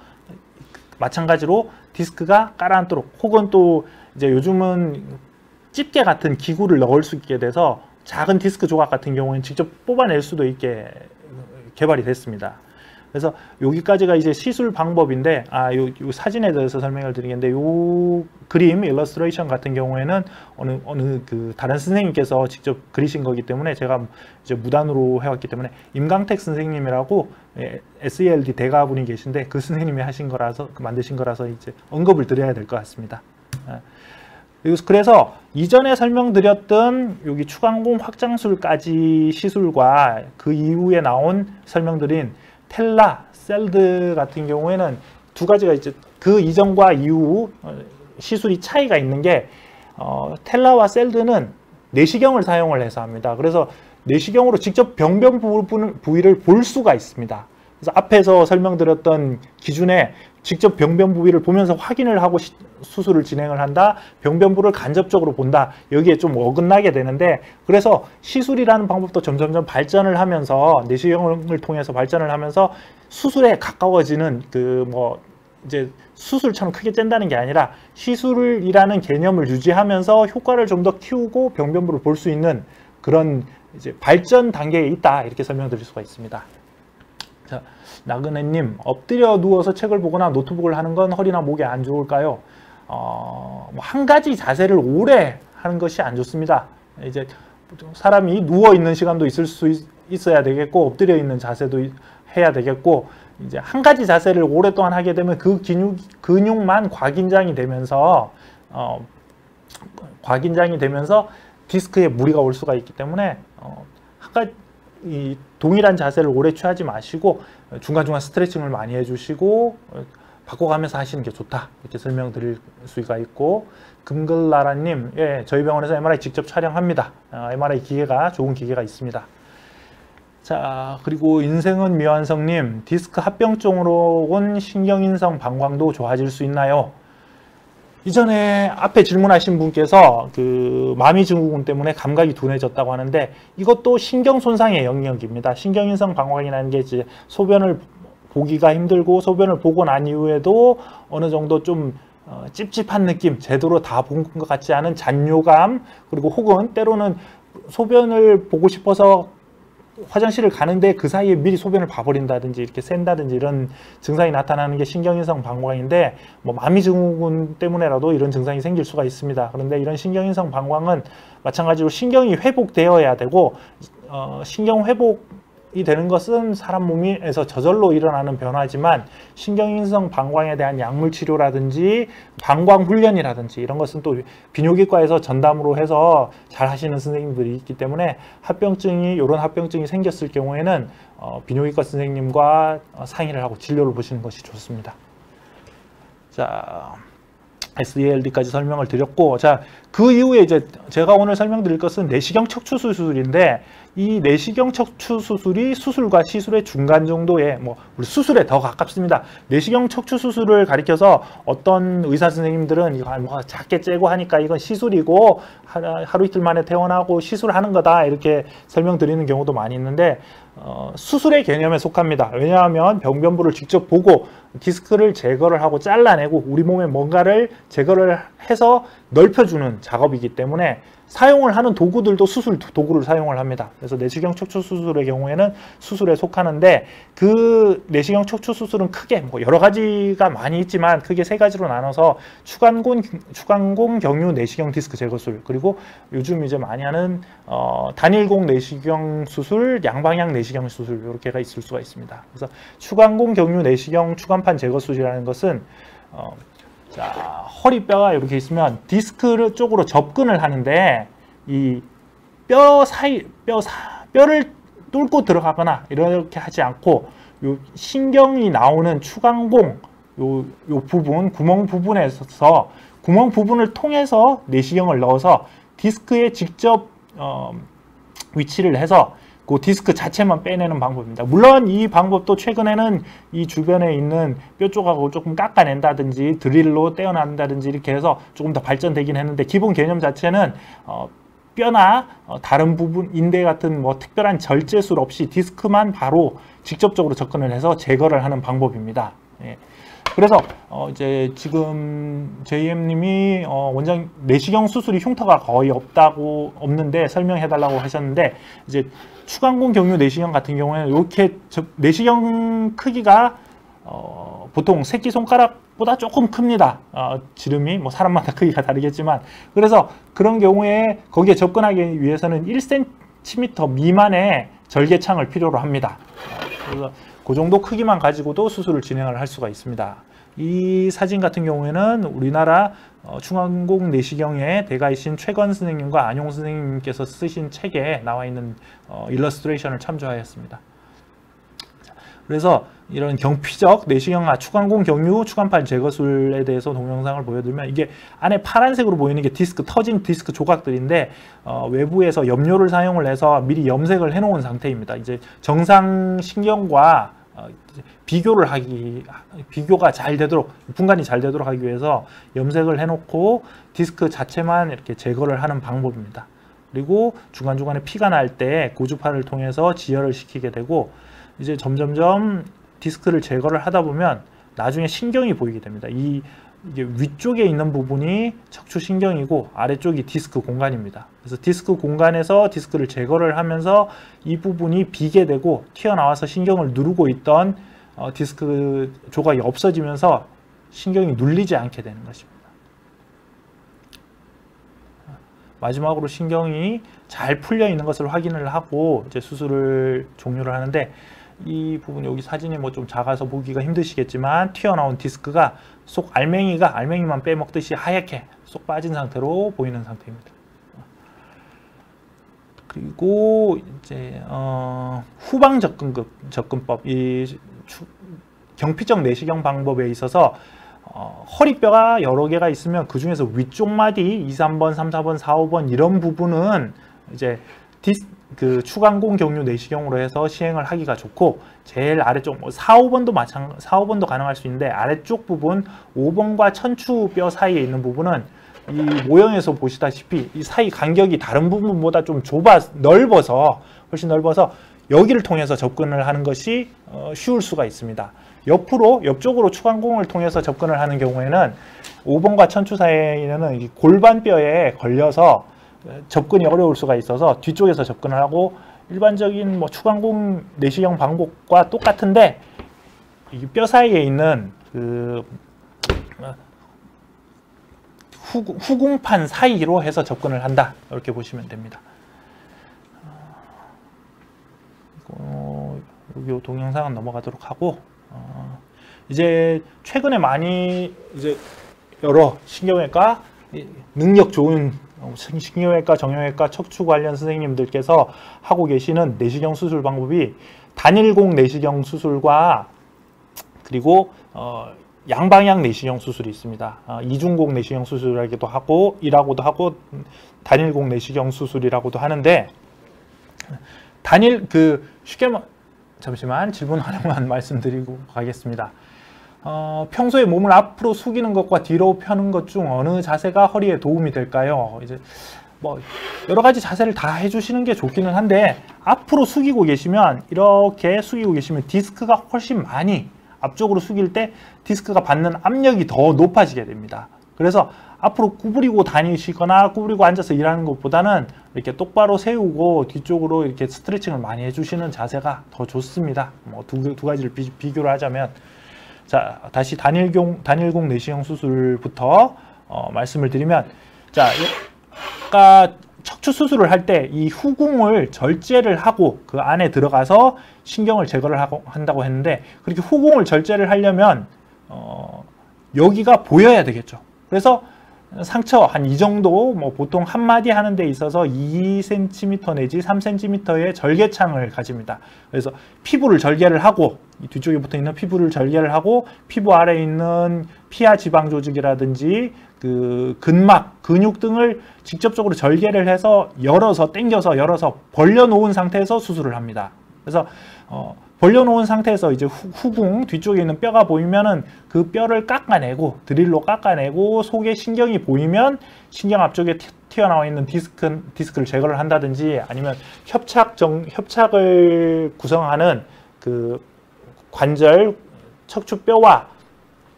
마찬가지로 디스크가 가라앉도록, 혹은 또 이제 요즘은 집게 같은 기구를 넣을 수 있게 돼서 작은 디스크 조각 같은 경우에는 직접 뽑아낼 수도 있게 개발이 됐습니다. 그래서 여기까지가 이제 시술 방법인데, 요 사진에 대해서 설명을 드리겠는데, 요 그림 일러스트레이션 같은 경우에는 어느 그 다른 선생님께서 직접 그리신 거기 때문에 제가 이제 무단으로 해왔기 때문에 임강택 선생님이라고 SELD 대가분이 계신데 그 선생님이 하신 거라서, 만드신 거라서 이제 언급을 드려야 될 것 같습니다. 그래서 이전에 설명드렸던 여기 추간공 확장술까지 시술과 그 이후에 나온 설명드린 텔라, 셀드 같은 경우에는 두 가지가 이제 그 이전과 이후 시술이 차이가 있는 게 텔라와 셀드는 내시경을 사용을 해서 합니다. 그래서 내시경으로 직접 병변 부위를 볼 수가 있습니다. 그래서 앞에서 설명드렸던 기준에 직접 병변 부위를 보면서 확인을 하고 수술을 진행을 한다, 병변부를 간접적으로 본다, 여기에 좀 어긋나게 되는데, 그래서 시술이라는 방법도 점점점 발전을 하면서 내시경을 통해서 발전을 하면서 수술에 가까워지는 이제 수술처럼 크게 짠다는 게 아니라 시술이라는 개념을 유지하면서 효과를 좀 더 키우고 병변부를 볼 수 있는 그런 이제 발전 단계에 있다, 이렇게 설명드릴 수가 있습니다. 자, 나그네님, 엎드려 누워서 책을 보거나 노트북을 하는 건 허리나 목에 안 좋을까요? 한 가지 자세를 오래 하는 것이 안 좋습니다. 이제 사람이 누워 있는 시간도 있을 수 있어야 되겠고, 엎드려 있는 자세도 해야 되겠고, 이제 한 가지 자세를 오랫동안 하게 되면 그 근육만 과긴장이 되면서 디스크에 무리가 올 수가 있기 때문에 이 동일한 자세를 오래 취하지 마시고 중간중간 스트레칭을 많이 해주시고 바꿔가면서 하시는 게 좋다, 이렇게 설명드릴 수가 있고, 금글나라님, 예, 저희 병원에서 MRI 직접 촬영합니다. MRI 기계가 좋은 기계가 있습니다. 자, 그리고 인생은 미완성님, 디스크 합병증으로 온 신경인성 방광도 좋아질 수 있나요? 이전에 앞에 질문하신 분께서 그 마미 증후군 때문에 감각이 둔해졌다고 하는데 이것도 신경 손상의 영역입니다. 신경인성 방광이라는 게 이제 소변을 보기가 힘들고 소변을 보고 난 이후에도 어느 정도 좀 찝찝한 느낌, 제대로 다 본 것 같지 않은 잔뇨감, 그리고 혹은 때로는 소변을 보고 싶어서 화장실을 가는데 그 사이에 미리 소변을 봐버린다든지 이렇게 샌다든지 이런 증상이 나타나는 게 신경인성 방광인데 뭐 마미 증후군 때문에라도 이런 증상이 생길 수가 있습니다. 그런데 이런 신경인성 방광은 마찬가지로 신경이 회복되어야 되고 신경 회복이 되는 것은 사람 몸에서 저절로 일어나는 변화지만 신경인성 방광에 대한 약물 치료라든지 방광 훈련이라든지 이런 것은 또 비뇨기과에서 전담으로 해서 잘 하시는 선생님들이 있기 때문에 이런 합병증이 생겼을 경우에는 비뇨기과 선생님과 상의를 하고 진료를 보시는 것이 좋습니다. 자, SELD까지 설명을 드렸고, 자, 그 이후에 이제 제가 오늘 설명드릴 것은 내시경 척추 수술인데 이 내시경 척추 수술이 수술과 시술의 중간 정도의 우리 수술에 더 가깝습니다. 내시경 척추 수술을 가리켜서 어떤 의사 선생님들은 이거 뭐 작게 째고 하니까 이건 시술이고 하루 이틀 만에 퇴원하고 시술하는 거다 이렇게 설명드리는 경우도 많이 있는데 수술의 개념에 속합니다. 왜냐하면 병변부를 직접 보고 디스크를 제거를 하고 잘라내고 우리 몸에 뭔가를 제거를 해서 넓혀주는 작업이기 때문에 사용을 하는 도구들도 수술 도구를 사용을 합니다. 그래서 내시경 척추 수술의 경우에는 수술에 속하는데 그 내시경 척추 수술은 크게 여러 가지가 많이 있지만 크게 세 가지로 나눠서 추간공 경유 내시경 디스크 제거술, 그리고 요즘 이제 많이 하는 단일공 내시경 수술, 양방향 내시경 수술 이렇게가 있을 수가 있습니다. 그래서 추간공 경유 내시경 추간판 제거술이라는 것은 자, 허리뼈가 이렇게 있으면 디스크 쪽으로 접근을 하는데 이 뼈를 뚫고 들어가거나 이렇게 하지 않고 요 신경이 나오는 추간공 요 부분, 구멍 부분에서 구멍 부분을 통해서 내시경을 넣어서 디스크에 직접 위치를 해서 그 디스크 자체만 빼내는 방법입니다. 물론 이 방법도 최근에는 이 주변에 있는 뼈 조각을 조금 깎아낸다든지 드릴로 떼어낸다든지 이렇게 해서 조금 더 발전되긴 했는데 기본 개념 자체는 뼈나 다른 부분, 인대 같은 특별한 절제술 없이 디스크만 바로 직접적으로 접근을 해서 제거를 하는 방법입니다. 예. 그래서 이제 지금 JM님이 원장 내시경 수술이 흉터가 거의 없는데 설명해달라고 하셨는데 이제 추간공 경유 내시경 같은 경우에는 이렇게 내시경 크기가 보통 새끼손가락보다 조금 큽니다. 지름이 사람마다 크기가 다르겠지만 그래서 그런 경우에 거기에 접근하기 위해서는 1cm 미만의 절개창을 필요로 합니다. 그래서 그 정도 크기만 가지고도 수술을 진행을 할 수가 있습니다. 이 사진 같은 경우에는 우리나라 추간공 내시경의 대가이신 최건 선생님과 안용 선생님께서 쓰신 책에 나와 있는 일러스트레이션을 참조하였습니다. 그래서 이런 경피적 내시경화 추간공 경유 추간판 제거술에 대해서 동영상을 보여드리면 이게 안에 파란색으로 보이는 게 터진 디스크 조각들인데 외부에서 염료를 사용을 해서 미리 염색을 해놓은 상태입니다. 이제 정상 신경과 비교가 잘 되도록, 분간이 잘 되도록 하기 위해서 염색을 해놓고 디스크 자체만 이렇게 제거를 하는 방법입니다. 그리고 중간중간에 피가 날 때 고주파를 통해서 지혈을 시키게 되고 이제 점점점 디스크를 제거를 하다 보면 나중에 신경이 보이게 됩니다. 이게 위쪽에 있는 부분이 척추신경이고 아래쪽이 디스크 공간입니다. 그래서 디스크 공간에서 디스크를 제거를 하면서 이 부분이 비게 되고 튀어나와서 신경을 누르고 있던 디스크 조각이 없어지면서 신경이 눌리지 않게 되는 것입니다. 마지막으로 신경이 잘 풀려 있는 것을 확인을 하고 이제 수술을 종료를 하는데 이 부분 여기 사진이 좀 작아서 보기가 힘드시겠지만 튀어나온 디스크가 속 알맹이만 빼먹듯이 하얗게 쏙 빠진 상태로 보이는 상태입니다. 그리고 이제 후방 접근법, 이 경피적 내시경 방법에 있어서 허리뼈가 여러 개가 있으면 그 중에서 위쪽 마디 2, 3번, 3, 4번, 4, 5번 이런 부분은 이제 그 추간공 경류 내시경으로 해서 시행을 하기가 좋고, 제일 아래쪽 4, 5번도 4, 5번도 가능할 수 있는데, 아래쪽 부분 5번과 천추뼈 사이에 있는 부분은 이 모형에서 보시다시피 이 사이 간격이 다른 부분보다 좀 훨씬 넓어서 여기를 통해서 접근을 하는 것이 쉬울 수가 있습니다. 옆쪽으로 추간공을 통해서 접근을 하는 경우에는 5번과 천추 사이에는 이 골반뼈에 걸려서 접근이 어려울 수가 있어서 뒤쪽에서 접근을 하고, 일반적인 뭐 추간공 내시경 방법과 똑같은데 이 뼈 사이에 있는 그 후궁판 사이로 해서 접근을 한다, 이렇게 보시면 됩니다. 이 동영상은 넘어가도록 하고, 이제 최근에 많이 이제 여러 신경외과 능력 좋은 신경외과, 정형외과, 척추 관련 선생님들께서 하고 계시는 내시경 수술 방법이 단일공 내시경 수술과 그리고 양방향 내시경 수술이 있습니다. 이중공 내시경 수술이라고도 하고 단일공 내시경 수술이라고도 하는데, 쉽게 잠시만 질문 하나만 말씀드리고 가겠습니다. 평소에 몸을 앞으로 숙이는 것과 뒤로 펴는 것 중 어느 자세가 허리에 도움이 될까요? 이제 뭐 여러 가지 자세를 다 해주시는 게 좋기는 한데, 앞으로 숙이고 계시면, 이렇게 숙이고 계시면 디스크가 훨씬 많이 앞쪽으로 숙일 때 디스크가 받는 압력이 더 높아지게 됩니다. 그래서 앞으로 구부리고 다니시거나 구부리고 앉아서 일하는 것보다는 이렇게 똑바로 세우고 뒤쪽으로 이렇게 스트레칭을 많이 해주시는 자세가 더 좋습니다. 뭐 두 가지를 비교를 하자면, 자, 다시 단일공 내시경 수술부터 말씀을 드리면, 자, 아까 척추 수술을 할 때 이 후궁을 절제를 하고 그 안에 들어가서 신경을 제거를 한다고 했는데, 그렇게 후궁을 절제를 하려면 여기가 보여야 되겠죠. 그래서 상처 한 이 정도, 뭐 보통 한 마디 하는 데 있어서 2cm 내지 3cm의 절개창을 가집니다. 그래서 피부를 절개를 하고, 이 뒤쪽에 붙어 있는 피부를 절개를 하고, 피부 아래에 있는 피하 지방 조직이라든지 그 근막, 근육 등을 직접적으로 절개를 해서 당겨서 열어서 벌려놓은 상태에서 수술을 합니다. 그래서 벌려놓은 상태에서 이제 후궁 뒤쪽에 있는 뼈가 보이면은 그 뼈를 깎아내고, 드릴로 깎아내고, 속에 신경이 보이면 신경 앞쪽에 튀어나와 있는 디스크를 제거를 한다든지, 아니면 협착을 구성하는 그 관절, 척추뼈와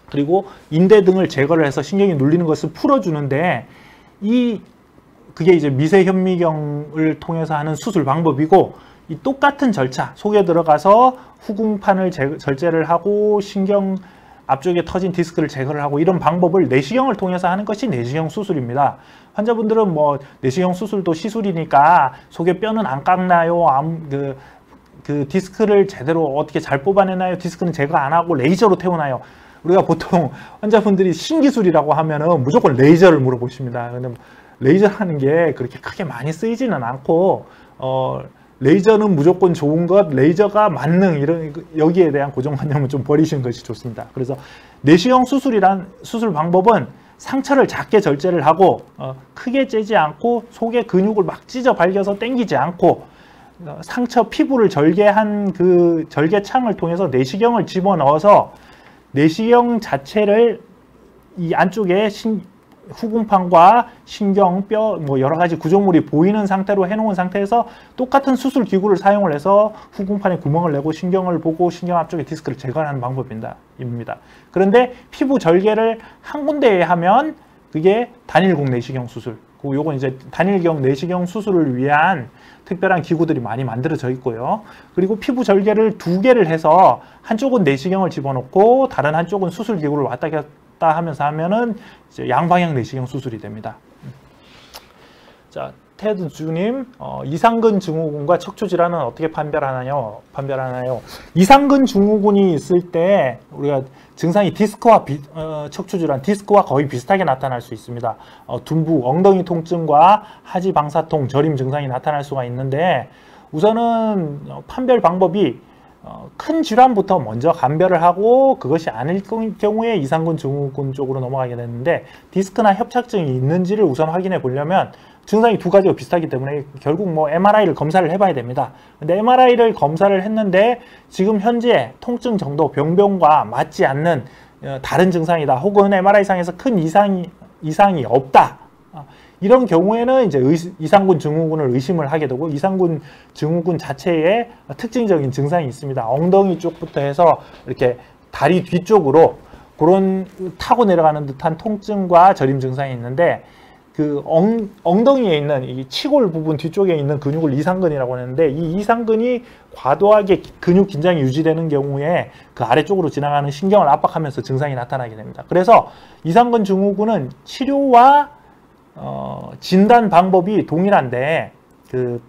그리고 인대 등을 제거를 해서 신경이 눌리는 것을 풀어주는데, 그게 이제 미세현미경을 통해서 하는 수술 방법이고, 이 똑같은 절차, 속에 들어가서 후궁판을 절제를 하고 신경 앞쪽에 터진 디스크를 제거를 하고, 이런 방법을 내시경을 통해서 하는 것이 내시경 수술입니다. 환자분들은 뭐 내시경 수술도 시술이니까 속에 뼈는 안 깎나요? 그 디스크를 제대로 어떻게 잘 뽑아내나요? 디스크는 제거 안 하고 레이저로 태우나요? 우리가 보통 환자분들이 신기술이라고 하면은 무조건 레이저를 물어보십니다. 근데 레이저 하는 게 그렇게 크게 많이 쓰이지는 않고, 레이저는 무조건 좋은 것, 레이저가 만능, 여기에 대한 고정관념은 좀 버리시는 것이 좋습니다. 그래서 내시경 수술 방법은 상처를 작게 절제를 하고, 크게 째지 않고, 속에 근육을 막 찢어 발겨서 당기지 않고, 상처 피부를 절개한 그 절개창을 통해서 내시경을 집어넣어서 내시경 자체를 이 안쪽에 후궁판과 신경, 뼈, 뭐 여러 가지 구조물이 보이는 상태로 해놓은 상태에서 똑같은 수술 기구를 사용을 해서 후궁판에 구멍을 내고 신경을 보고 신경 앞쪽에 디스크를 제거하는 방법입니다. 그런데 피부 절개를 한 군데에 하면 그게 단일공 내시경 수술. 요건 이제 단일경 내시경 수술을 위한 특별한 기구들이 많이 만들어져 있고요. 그리고 피부 절개를 2개를 해서 한쪽은 내시경을 집어넣고 다른 한쪽은 수술 기구를 왔다 갔다 하면서 하면은 이제 양방향 내시경 수술이 됩니다. 자, 테드 주님, 이상근 증후군과 척추 질환은 어떻게 판별하나요? 이상근 증후군이 있을 때 우리가 증상이 디스크와 척추 질환, 디스크와 거의 비슷하게 나타날 수 있습니다. 둔부, 엉덩이 통증과 하지 방사통, 저림 증상이 나타날 수가 있는데, 우선은 판별 방법이 큰 질환부터 먼저 감별을 하고 그것이 아닐 경우에 이상근 증후군 쪽으로 넘어가게 되는데, 디스크나 협착증이 있는지를 우선 확인해 보려면 증상이 두 가지가 비슷하기 때문에 결국 뭐 MRI를 검사를 해봐야 됩니다. 근데 MRI를 검사를 했는데 지금 현재 통증 정도 병변과 맞지 않는 다른 증상이다. 혹은 MRI상에서 큰 이상이 없다. 이런 경우에는 이제 이상군 증후군을 의심을 하게 되고, 이상군 증후군 자체에 특징적인 증상이 있습니다. 엉덩이 쪽부터 해서 이렇게 다리 뒤쪽으로 그런 타고 내려가는 듯한 통증과 저림 증상이 있는데, 그 엉덩이에 있는 이 치골 부분 뒤쪽에 있는 근육을 이상근이라고 하는데, 이 이상근이 과도하게 근육 긴장이 유지되는 경우에 그 아래쪽으로 지나가는 신경을 압박하면서 증상이 나타나게 됩니다. 그래서 이상근 증후군은 치료와 진단 방법이 동일한데, 그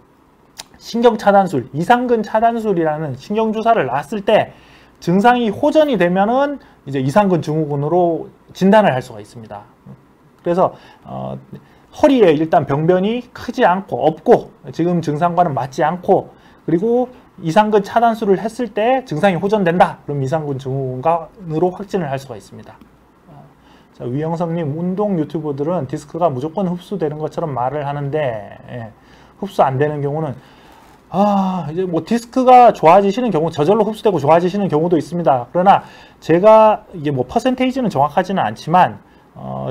신경 차단술, 이상근 차단술이라는 신경 주사를 놨을 때 증상이 호전이 되면은 이제 이상근 증후군으로 진단을 할 수가 있습니다. 그래서 허리에 일단 병변이 크지 않고 없고 지금 증상과는 맞지 않고, 그리고 이상근 차단술을 했을 때 증상이 호전된다. 그럼 이상근 증후군으로 확진을 할 수가 있습니다. 자, 위영성님, 운동 유튜버들은 디스크가 무조건 흡수되는 것처럼 말을 하는데, 예, 흡수 안 되는 경우는 이제 뭐 디스크가 좋아지시는 경우, 저절로 흡수되고 좋아지시는 경우도 있습니다. 그러나 제가 이게 뭐 퍼센테이지는 정확하지는 않지만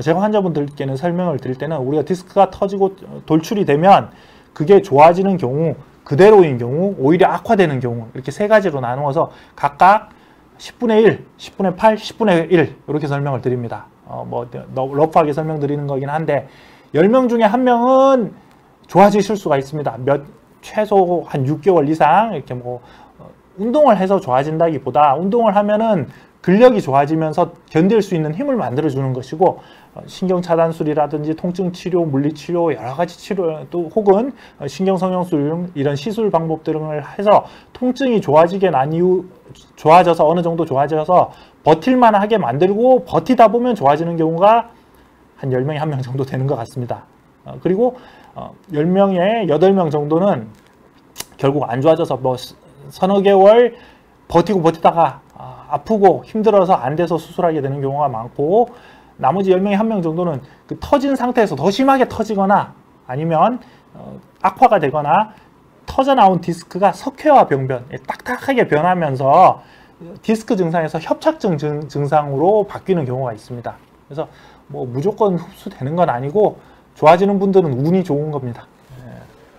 제가 환자분들께는 설명을 드릴 때는 우리가 디스크가 터지고 돌출이 되면 그게 좋아지는 경우, 그대로인 경우, 오히려 악화되는 경우, 이렇게 세 가지로 나누어서 각각 10분의 1, 10분의 8, 10분의 1 이렇게 설명을 드립니다. 뭐 러프하게 설명드리는 거긴 한데, 10명 중에 1명은 좋아지실 수가 있습니다. 최소 한 6개월 이상 이렇게 뭐 운동을 해서 좋아진다기보다, 운동을 하면은 근력이 좋아지면서 견딜 수 있는 힘을 만들어주는 것이고, 신경차단술이라든지 통증치료, 물리치료, 여러가지 치료, 또 혹은 신경성형술 이런 시술 방법 등을 해서 통증이 좋아지게 난 이후 좋아져서 어느 정도 좋아져서 버틸만 하게 만들고, 버티다 보면 좋아지는 경우가 한 10명에 1명 정도 되는 것 같습니다. 그리고 10명에 8명 정도는 결국 안 좋아져서 뭐 서너 개월 버티다가 아프고 힘들어서 안 돼서 수술하게 되는 경우가 많고, 나머지 10명에 1명 정도는 그 터진 상태에서 더 심하게 터지거나 아니면 악화가 되거나 터져 나온 디스크가 석회화 병변, 딱딱하게 변하면서 디스크 증상에서 협착증 증상으로 바뀌는 경우가 있습니다. 그래서 뭐 무조건 흡수되는 건 아니고 좋아지는 분들은 운이 좋은 겁니다.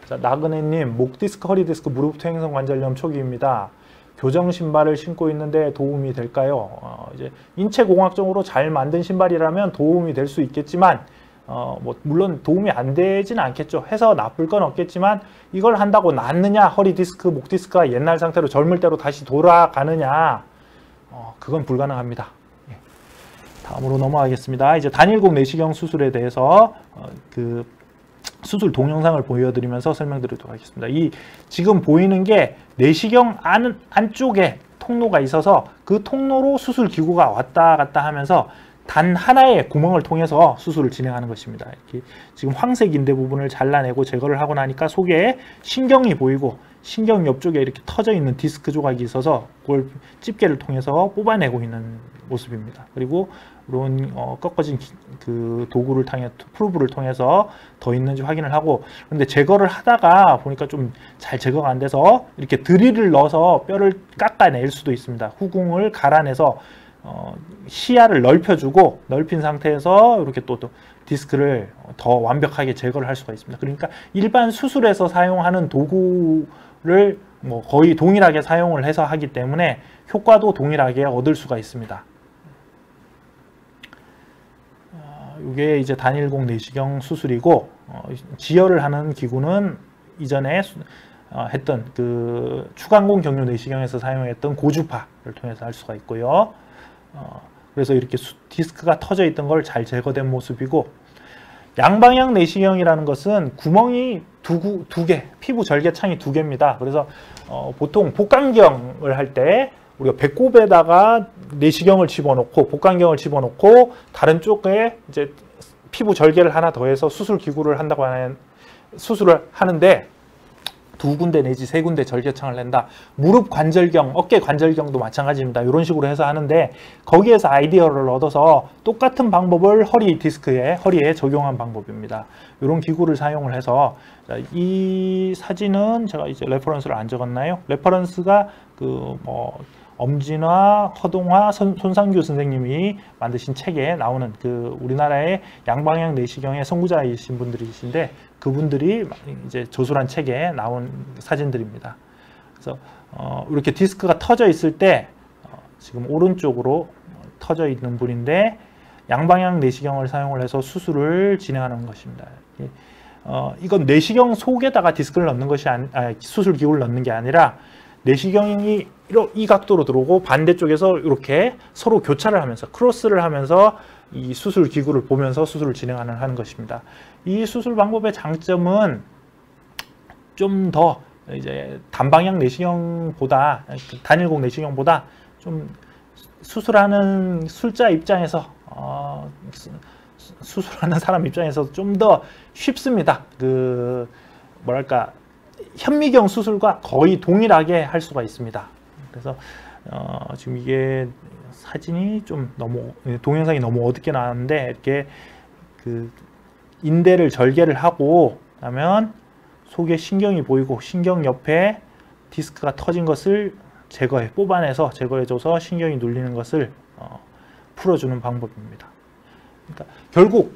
자, 나그네님, 목 디스크, 허리 디스크, 무릎 퇴행성 관절염 초기입니다. 교정 신발을 신고 있는데 도움이 될까요? 이제 인체공학적으로 잘 만든 신발이라면 도움이 될 수 있겠지만, 뭐 물론 도움이 안 되지는 않겠죠. 해서 나쁠 건 없겠지만, 이걸 한다고 낫느냐, 허리 디스크, 목 디스크가 옛날 상태로 젊을 때로 다시 돌아가느냐, 그건 불가능합니다. 예. 다음으로 넘어가겠습니다. 이제 단일곡 내시경 수술에 대해서 그 수술 동영상을 보여드리면서 설명드리도록 하겠습니다. 이 지금 보이는 게 내시경 안쪽에 통로가 있어서 그 통로로 수술 기구가 왔다 갔다 하면서 단 하나의 구멍을 통해서 수술을 진행하는 것입니다. 이렇게 지금 황색 인대 부분을 잘라내고 제거를 하고 나니까 속에 신경이 보이고, 신경 옆쪽에 이렇게 터져 있는 디스크 조각이 있어서 그걸 집게를 통해서 뽑아내고 있는 모습입니다. 그리고 이런 꺾어진 그 도구를 통해 프로브를 통해서 더 있는지 확인을 하고, 근데 제거를 하다가 보니까 좀 잘 제거가 안 돼서 이렇게 드릴을 넣어서 뼈를 깎아낼 수도 있습니다. 후궁을 갈아내서 시야를 넓혀주고, 넓힌 상태에서 이렇게 또 디스크를 더 완벽하게 제거를 할 수가 있습니다. 그러니까 일반 수술에서 사용하는 도구를 뭐 거의 동일하게 사용을 해서 하기 때문에 효과도 동일하게 얻을 수가 있습니다. 이게 이제 단일곡 내시경 수술이고, 지혈을 하는 기구는 이전에 했던 그 추간공 경류 내시경에서 사용했던 고주파를 통해서 할 수가 있고요. 그래서 이렇게 디스크가 터져 있던 걸 잘 제거된 모습이고, 양방향 내시경이라는 것은 구멍이 두 개, 피부 절개창이 2개입니다. 그래서 보통 복강경을 할 때 우리가 배꼽에다가 내시경을 집어넣고 복강경을 집어넣고 다른 쪽에 이제 피부 절개를 하나 더해서 수술 기구를 한다고 하는 수술을 하는데, 2군데 내지 3군데 절개창을 낸다. 무릎 관절경, 어깨 관절경도 마찬가지입니다. 이런 식으로 해서 하는데 거기에서 아이디어를 얻어서 똑같은 방법을 허리에 적용한 방법입니다. 이런 기구를 사용을 해서 이 사진은 제가 이제 레퍼런스를 안 적었나요? 레퍼런스가 엄진화, 허동화, 손상규 선생님이 만드신 책에 나오는 우리나라의 양방향 내시경의 선구자이신 분들이신데 그분들이 이제 저술한 책에 나온 사진들입니다. 그래서 이렇게 디스크가 터져 있을 때 지금 오른쪽으로 터져 있는 분인데 양방향 내시경을 사용을 해서 수술을 진행하는 것입니다. 이건 내시경 속에다가 디스크를 넣는 것이 수술 기구를 넣는 게 아니라 내시경이 이 각도로 들어오고 반대쪽에서 이렇게 서로 교차를 하면서 크로스를 하면서 이 수술 기구를 보면서 수술을 진행하는 것입니다. 이 수술 방법의 장점은 좀 더 이제 단방향 내시경보다 단일곡 내시경보다 좀 수술하는 술자 입장에서 수술하는 사람 입장에서 좀 더 쉽습니다. 뭐랄까 현미경 수술과 거의 동일하게 할 수가 있습니다. 그래서 지금 이게 사진이 좀 너무 동영상이 너무 어둡게 나왔는데 이렇게 인대를 절개를 하고 나면 속에 신경이 보이고 신경 옆에 디스크가 터진 것을 뽑아내서 제거해줘서 신경이 눌리는 것을 풀어주는 방법입니다. 그러니까 결국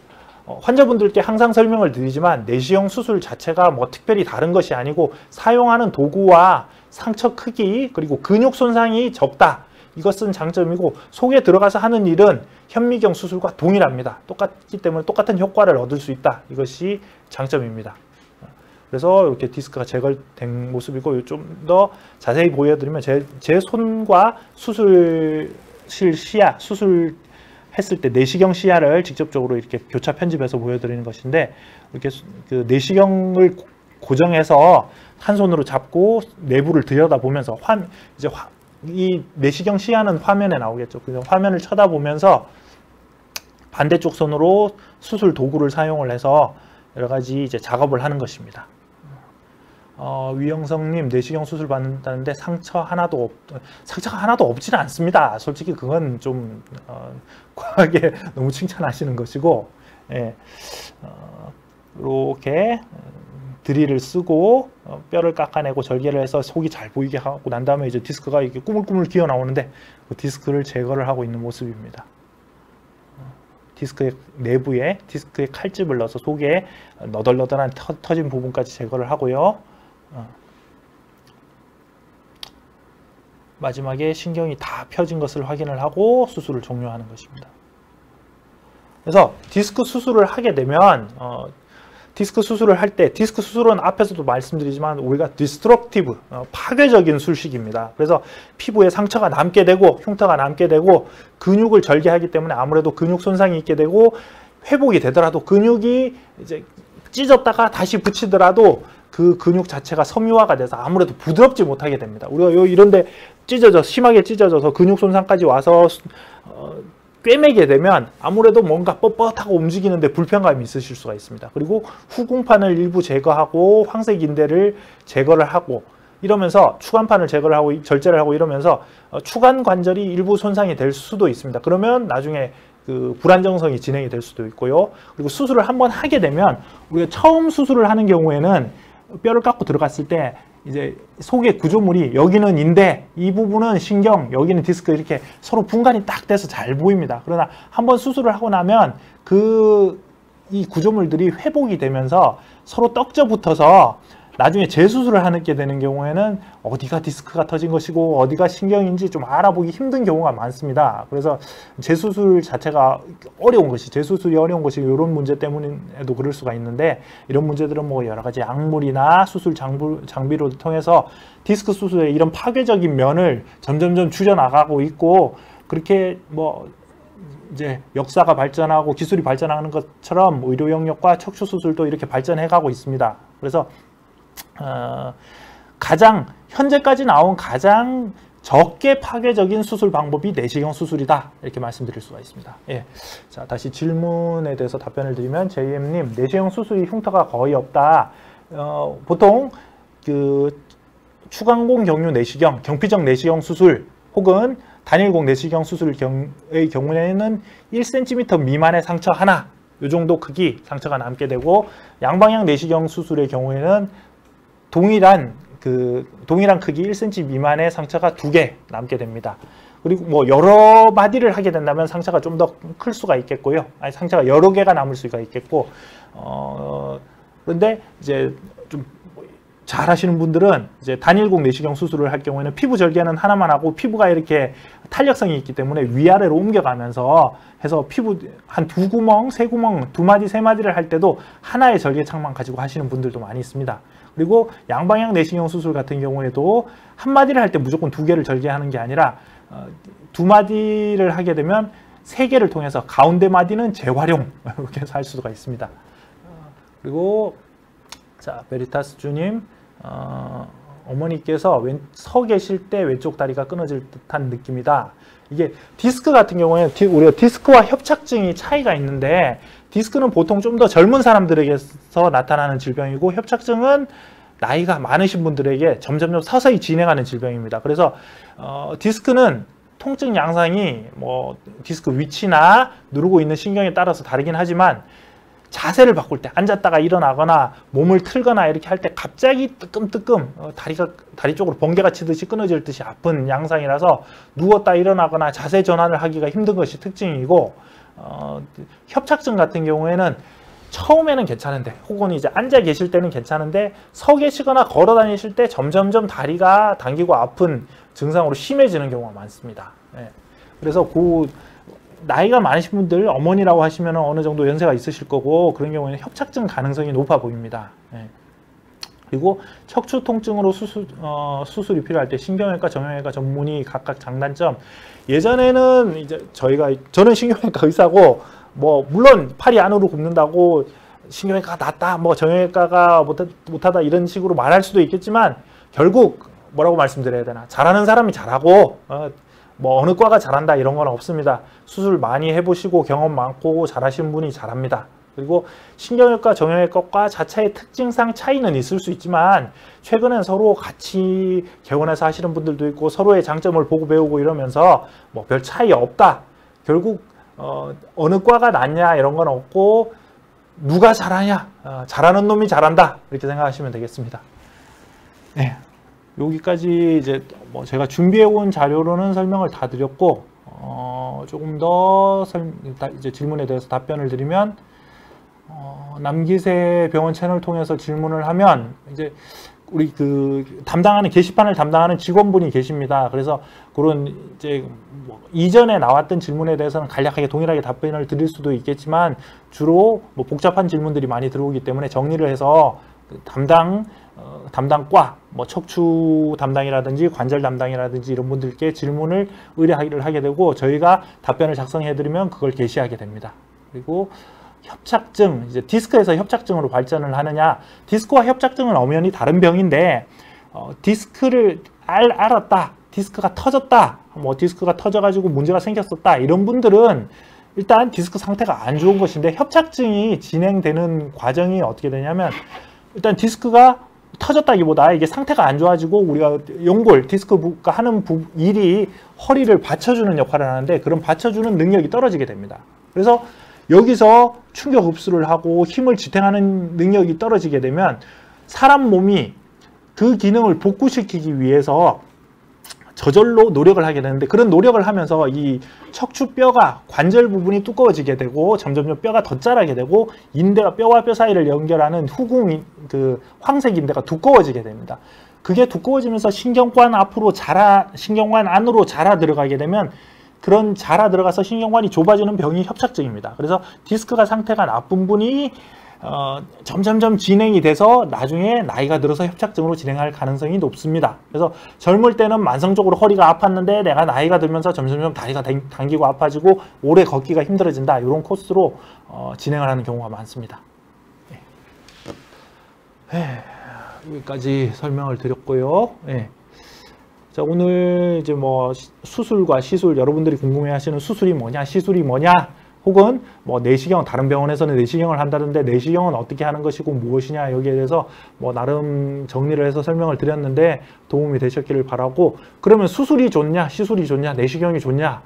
환자분들께 항상 설명을 드리지만 내시경 수술 자체가 뭐 특별히 다른 것이 아니고 사용하는 도구와 상처 크기 그리고 근육 손상이 적다. 이것은 장점이고 속에 들어가서 하는 일은 현미경 수술과 동일합니다. 똑같기 때문에 똑같은 효과를 얻을 수 있다. 이것이 장점입니다. 그래서 이렇게 디스크가 제거된 모습이고 좀 더 자세히 보여드리면 제 손과 수술실 시야, 수술했을 때 내시경 시야를 직접적으로 이렇게 교차 편집해서 보여드리는 것인데 이렇게 내시경을 고정해서 한 손으로 잡고 내부를 들여다보면서 이 내시경 시야는 화면에 나오겠죠. 그래서 화면을 쳐다보면서 반대쪽 손으로 수술 도구를 사용을 해서 여러 가지 이제 작업을 하는 것입니다. 위영성님 내시경 수술 받는다는데 상처가 하나도 없지는 않습니다. 솔직히 그건 좀 과하게 너무 칭찬하시는 것이고, 예, 이렇게 드릴을 쓰고 뼈를 깎아내고 절개를 해서 속이 잘 보이게 하고 난 다음에 이제 디스크가 이렇게 꾸물꾸물 기어 나오는데 그 디스크를 제거를 하고 있는 모습입니다. 디스크의 내부에 디스크에 칼집을 넣어서 속에 너덜너덜한 터진 부분까지 제거를 하고요. 마지막에 신경이 다 펴진 것을 확인을 하고 수술을 종료하는 것입니다. 그래서 디스크 수술을 하게 되면 디스크 수술을 할 때 디스크 수술은 앞에서도 말씀드리지만 우리가 디스트럭티브 파괴적인 술식입니다. 그래서 피부에 상처가 남게 되고 흉터가 남게 되고 근육을 절개하기 때문에 아무래도 근육 손상이 있게 되고 회복이 되더라도 근육이 이제 찢었다가 다시 붙이더라도 그 근육 자체가 섬유화가 돼서 아무래도 부드럽지 못하게 됩니다. 우리가 이런데 심하게 찢어져서 근육 손상까지 와서 꿰매게 되면 아무래도 뭔가 뻣뻣하고 움직이는데 불편감이 있으실 수가 있습니다. 그리고 후궁판을 일부 제거하고 황색 인대를 제거를 하고 이러면서 추간판을 제거를 하고 절제를 하고 이러면서 추간 관절이 일부 손상이 될 수도 있습니다. 그러면 나중에 불안정성이 진행이 될 수도 있고요. 그리고 수술을 한번 하게 되면 우리가 처음 수술을 하는 경우에는 뼈를 깎고 들어갔을 때 이제 속의 구조물이 여기는 인대, 이 부분은 신경, 여기는 디스크 이렇게 서로 분간이 딱 돼서 잘 보입니다. 그러나 한번 수술을 하고 나면 이 구조물들이 회복이 되면서 서로 떡져 붙어서 나중에 재수술을 하게 되는 경우에는 어디가 디스크가 터진 것이고 어디가 신경인지 좀 알아보기 힘든 경우가 많습니다. 그래서 재수술 자체가 재수술이 어려운 것이 이런 문제 때문에도 그럴 수가 있는데 이런 문제들은 뭐 여러 가지 약물이나 수술 장비로 통해서 디스크 수술의 이런 파괴적인 면을 점점점 줄여나가고 있고 그렇게 뭐 이제 역사가 발전하고 기술이 발전하는 것처럼 의료 영역과 척추 수술도 이렇게 발전해 가고 있습니다. 그래서 현재까지 나온 가장 적게 파괴적인 수술 방법이 내시경 수술이다. 이렇게 말씀드릴 수가 있습니다. 예. 자, 다시 질문에 대해서 답변을 드리면 JM님, 내시경 수술이 흉터가 거의 없다. 보통 그 추간공 경유 내시경, 경피적 내시경 수술 혹은 단일공 내시경 수술의 경우에는 1cm 미만의 상처 하나, 이 정도 크기 상처가 남게 되고, 양방향 내시경 수술의 경우에는 동일한 크기 1cm 미만의 상처가 2개 남게 됩니다. 그리고 뭐 여러 마디를 하게 된다면 상처가 좀 더 클 수가 있겠고요. 아니, 상처가 여러 개가 남을 수가 있겠고, 그런데 이제 좀 잘 하시는 분들은 이제 단일공 내시경 수술을 할 경우에는 피부 절개는 하나만 하고, 피부가 이렇게 탄력성이 있기 때문에 위아래로 옮겨가면서 해서 피부 한 2구멍, 3구멍, 2마디, 3마디를 할 때도 하나의 절개창만 가지고 하시는 분들도 많이 있습니다. 그리고 양방향 내시경 수술 같은 경우에도 한 마디를 할 때 무조건 2개를 절개하는 게 아니라 2마디를 하게 되면 3개를 통해서 가운데 마디는 재활용, 이렇게 해서 할 수가 있습니다. 그리고 자, 베리타스 주님, 어머니께서 서 계실 때 왼쪽 다리가 끊어질 듯한 느낌이다. 이게 디스크 같은 경우에 우리가 디스크와 협착증이 차이가 있는데, 디스크는 보통 좀 더 젊은 사람들에게서 나타나는 질병이고, 협착증은 나이가 많으신 분들에게 점점 서서히 진행하는 질병입니다. 그래서 디스크는 통증 양상이 뭐 디스크 위치나 누르고 있는 신경에 따라서 다르긴 하지만, 자세를 바꿀 때, 앉았다가 일어나거나 몸을 틀거나 이렇게 할 때 갑자기 뜨끔뜨끔 다리 쪽으로 번개가 치듯이 끊어질 듯이 아픈 양상이라서 누웠다 일어나거나 자세 전환을 하기가 힘든 것이 특징이고, 협착증 같은 경우에는 처음에는 괜찮은데, 혹은 이제 앉아 계실 때는 괜찮은데 서 계시거나 걸어 다니실 때 점점점 다리가 당기고 아픈 증상으로 심해지는 경우가 많습니다. 예. 그래서 나이가 많으신 분들, 어머니라고 하시면 어느 정도 연세가 있으실 거고, 그런 경우에는 협착증 가능성이 높아 보입니다. 예. 그리고 척추 통증으로 수술이 필요할 때 신경외과, 정형외과 전문의 각각 장단점. 예전에는 이제 저는 신경외과 의사고, 뭐 물론 팔이 안으로 굽는다고 신경외과가 낫다, 뭐 정형외과가 못하다 이런 식으로 말할 수도 있겠지만, 결국 뭐라고 말씀드려야 되나, 잘하는 사람이 잘하고 뭐 어느 과가 잘한다 이런 건 없습니다. 수술 많이 해보시고 경험 많고 잘하시는 분이 잘합니다. 그리고 신경외과, 정형외과 자체의 특징상 차이는 있을 수 있지만, 최근엔 서로 같이 개원해서 하시는 분들도 있고, 서로의 장점을 보고 배우고 이러면서 뭐 별 차이 없다. 결국 어느 과가 낫냐 이런 건 없고, 누가 잘하냐, 잘하는 놈이 잘한다, 이렇게 생각하시면 되겠습니다. 네. 여기까지 이제 뭐 제가 준비해 온 자료로는 설명을 다 드렸고, 조금 더 이제 질문에 대해서 답변을 드리면, 남기세 병원 채널 통해서 질문을 하면 이제 우리 게시판을 담당하는 직원분이 계십니다. 그래서 그런 이제 뭐 이전에 나왔던 질문에 대해서는 간략하게 동일하게 답변을 드릴 수도 있겠지만, 주로 뭐 복잡한 질문들이 많이 들어오기 때문에 정리를 해서 담당과 뭐 척추 담당이라든지 관절 담당이라든지 이런 분들께 질문을 의뢰하기를 하게 되고, 저희가 답변을 작성해 드리면 그걸 게시하게 됩니다. 그리고 협착증, 이제 디스크에서 협착증으로 발전을 하느냐, 디스크와 협착증은 엄연히 다른 병인데, 디스크를 알았다, 디스크가 터졌다, 뭐 디스크가 터져가지고 문제가 생겼었다, 이런 분들은 일단 디스크 상태가 안 좋은 것인데, 협착증이 진행되는 과정이 어떻게 되냐면, 일단 디스크가 터졌다기보다 이게 상태가 안 좋아지고, 우리가 연골, 디스크가 하는 일이 허리를 받쳐주는 역할을 하는데, 그런 받쳐주는 능력이 떨어지게 됩니다. 그래서 여기서 충격 흡수를 하고 힘을 지탱하는 능력이 떨어지게 되면, 사람 몸이 그 기능을 복구시키기 위해서 저절로 노력을 하게 되는데, 그런 노력을 하면서 이 척추뼈가, 관절 부분이 두꺼워지게 되고, 점점 뼈가 더 자라게 되고, 인대가 뼈와 뼈 사이를 연결하는 후궁, 황색 인대가 두꺼워지게 됩니다. 그게 두꺼워지면서 신경관 안으로 자라 들어가게 되면, 그런 자라 들어가서 신경관이 좁아지는 병이 협착증입니다. 그래서 디스크가 상태가 나쁜 분이 점점점 진행이 돼서 나중에 나이가 들어서 협착증으로 진행할 가능성이 높습니다. 그래서 젊을 때는 만성적으로 허리가 아팠는데, 내가 나이가 들면서 점점점 다리가 당기고 아파지고 오래 걷기가 힘들어진다, 이런 코스로 진행을 하는 경우가 많습니다. 여기까지 설명을 드렸고요. 자, 오늘 이제 뭐 수술과 시술, 여러분들이 궁금해하시는 수술이 뭐냐, 시술이 뭐냐, 혹은 뭐 내시경, 다른 병원에서는 내시경을 한다는데 내시경은 어떻게 하는 것이고 무엇이냐, 여기에 대해서 뭐 나름 정리를 해서 설명을 드렸는데 도움이 되셨기를 바라고, 그러면 수술이 좋냐 시술이 좋냐 내시경이 좋냐,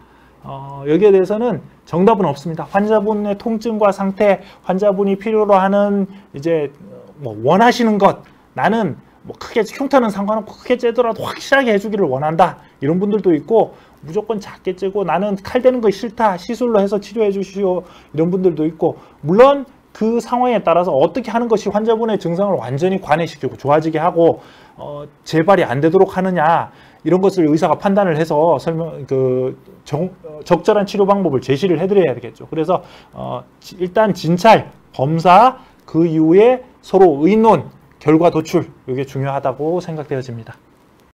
여기에 대해서는 정답은 없습니다. 환자분의 통증과 상태, 환자분이 필요로 하는 이제 뭐 원하시는 것, 나는 뭐 크게 흉터는 상관없고 크게 째더라도 확실하게 해주기를 원한다, 이런 분들도 있고, 무조건 작게 째고 나는 칼 대는 거 싫다, 시술로 해서 치료해 주시오, 이런 분들도 있고, 물론 그 상황에 따라서 어떻게 하는 것이 환자분의 증상을 완전히 관해시키고 좋아지게 하고 재발이 안 되도록 하느냐, 이런 것을 의사가 판단을 해서 적절한 치료 방법을 제시를 해드려야 되겠죠. 그래서 일단 진찰, 검사, 그 이후에 서로 의논, 결과 도출, 이게 중요하다고 생각되어집니다.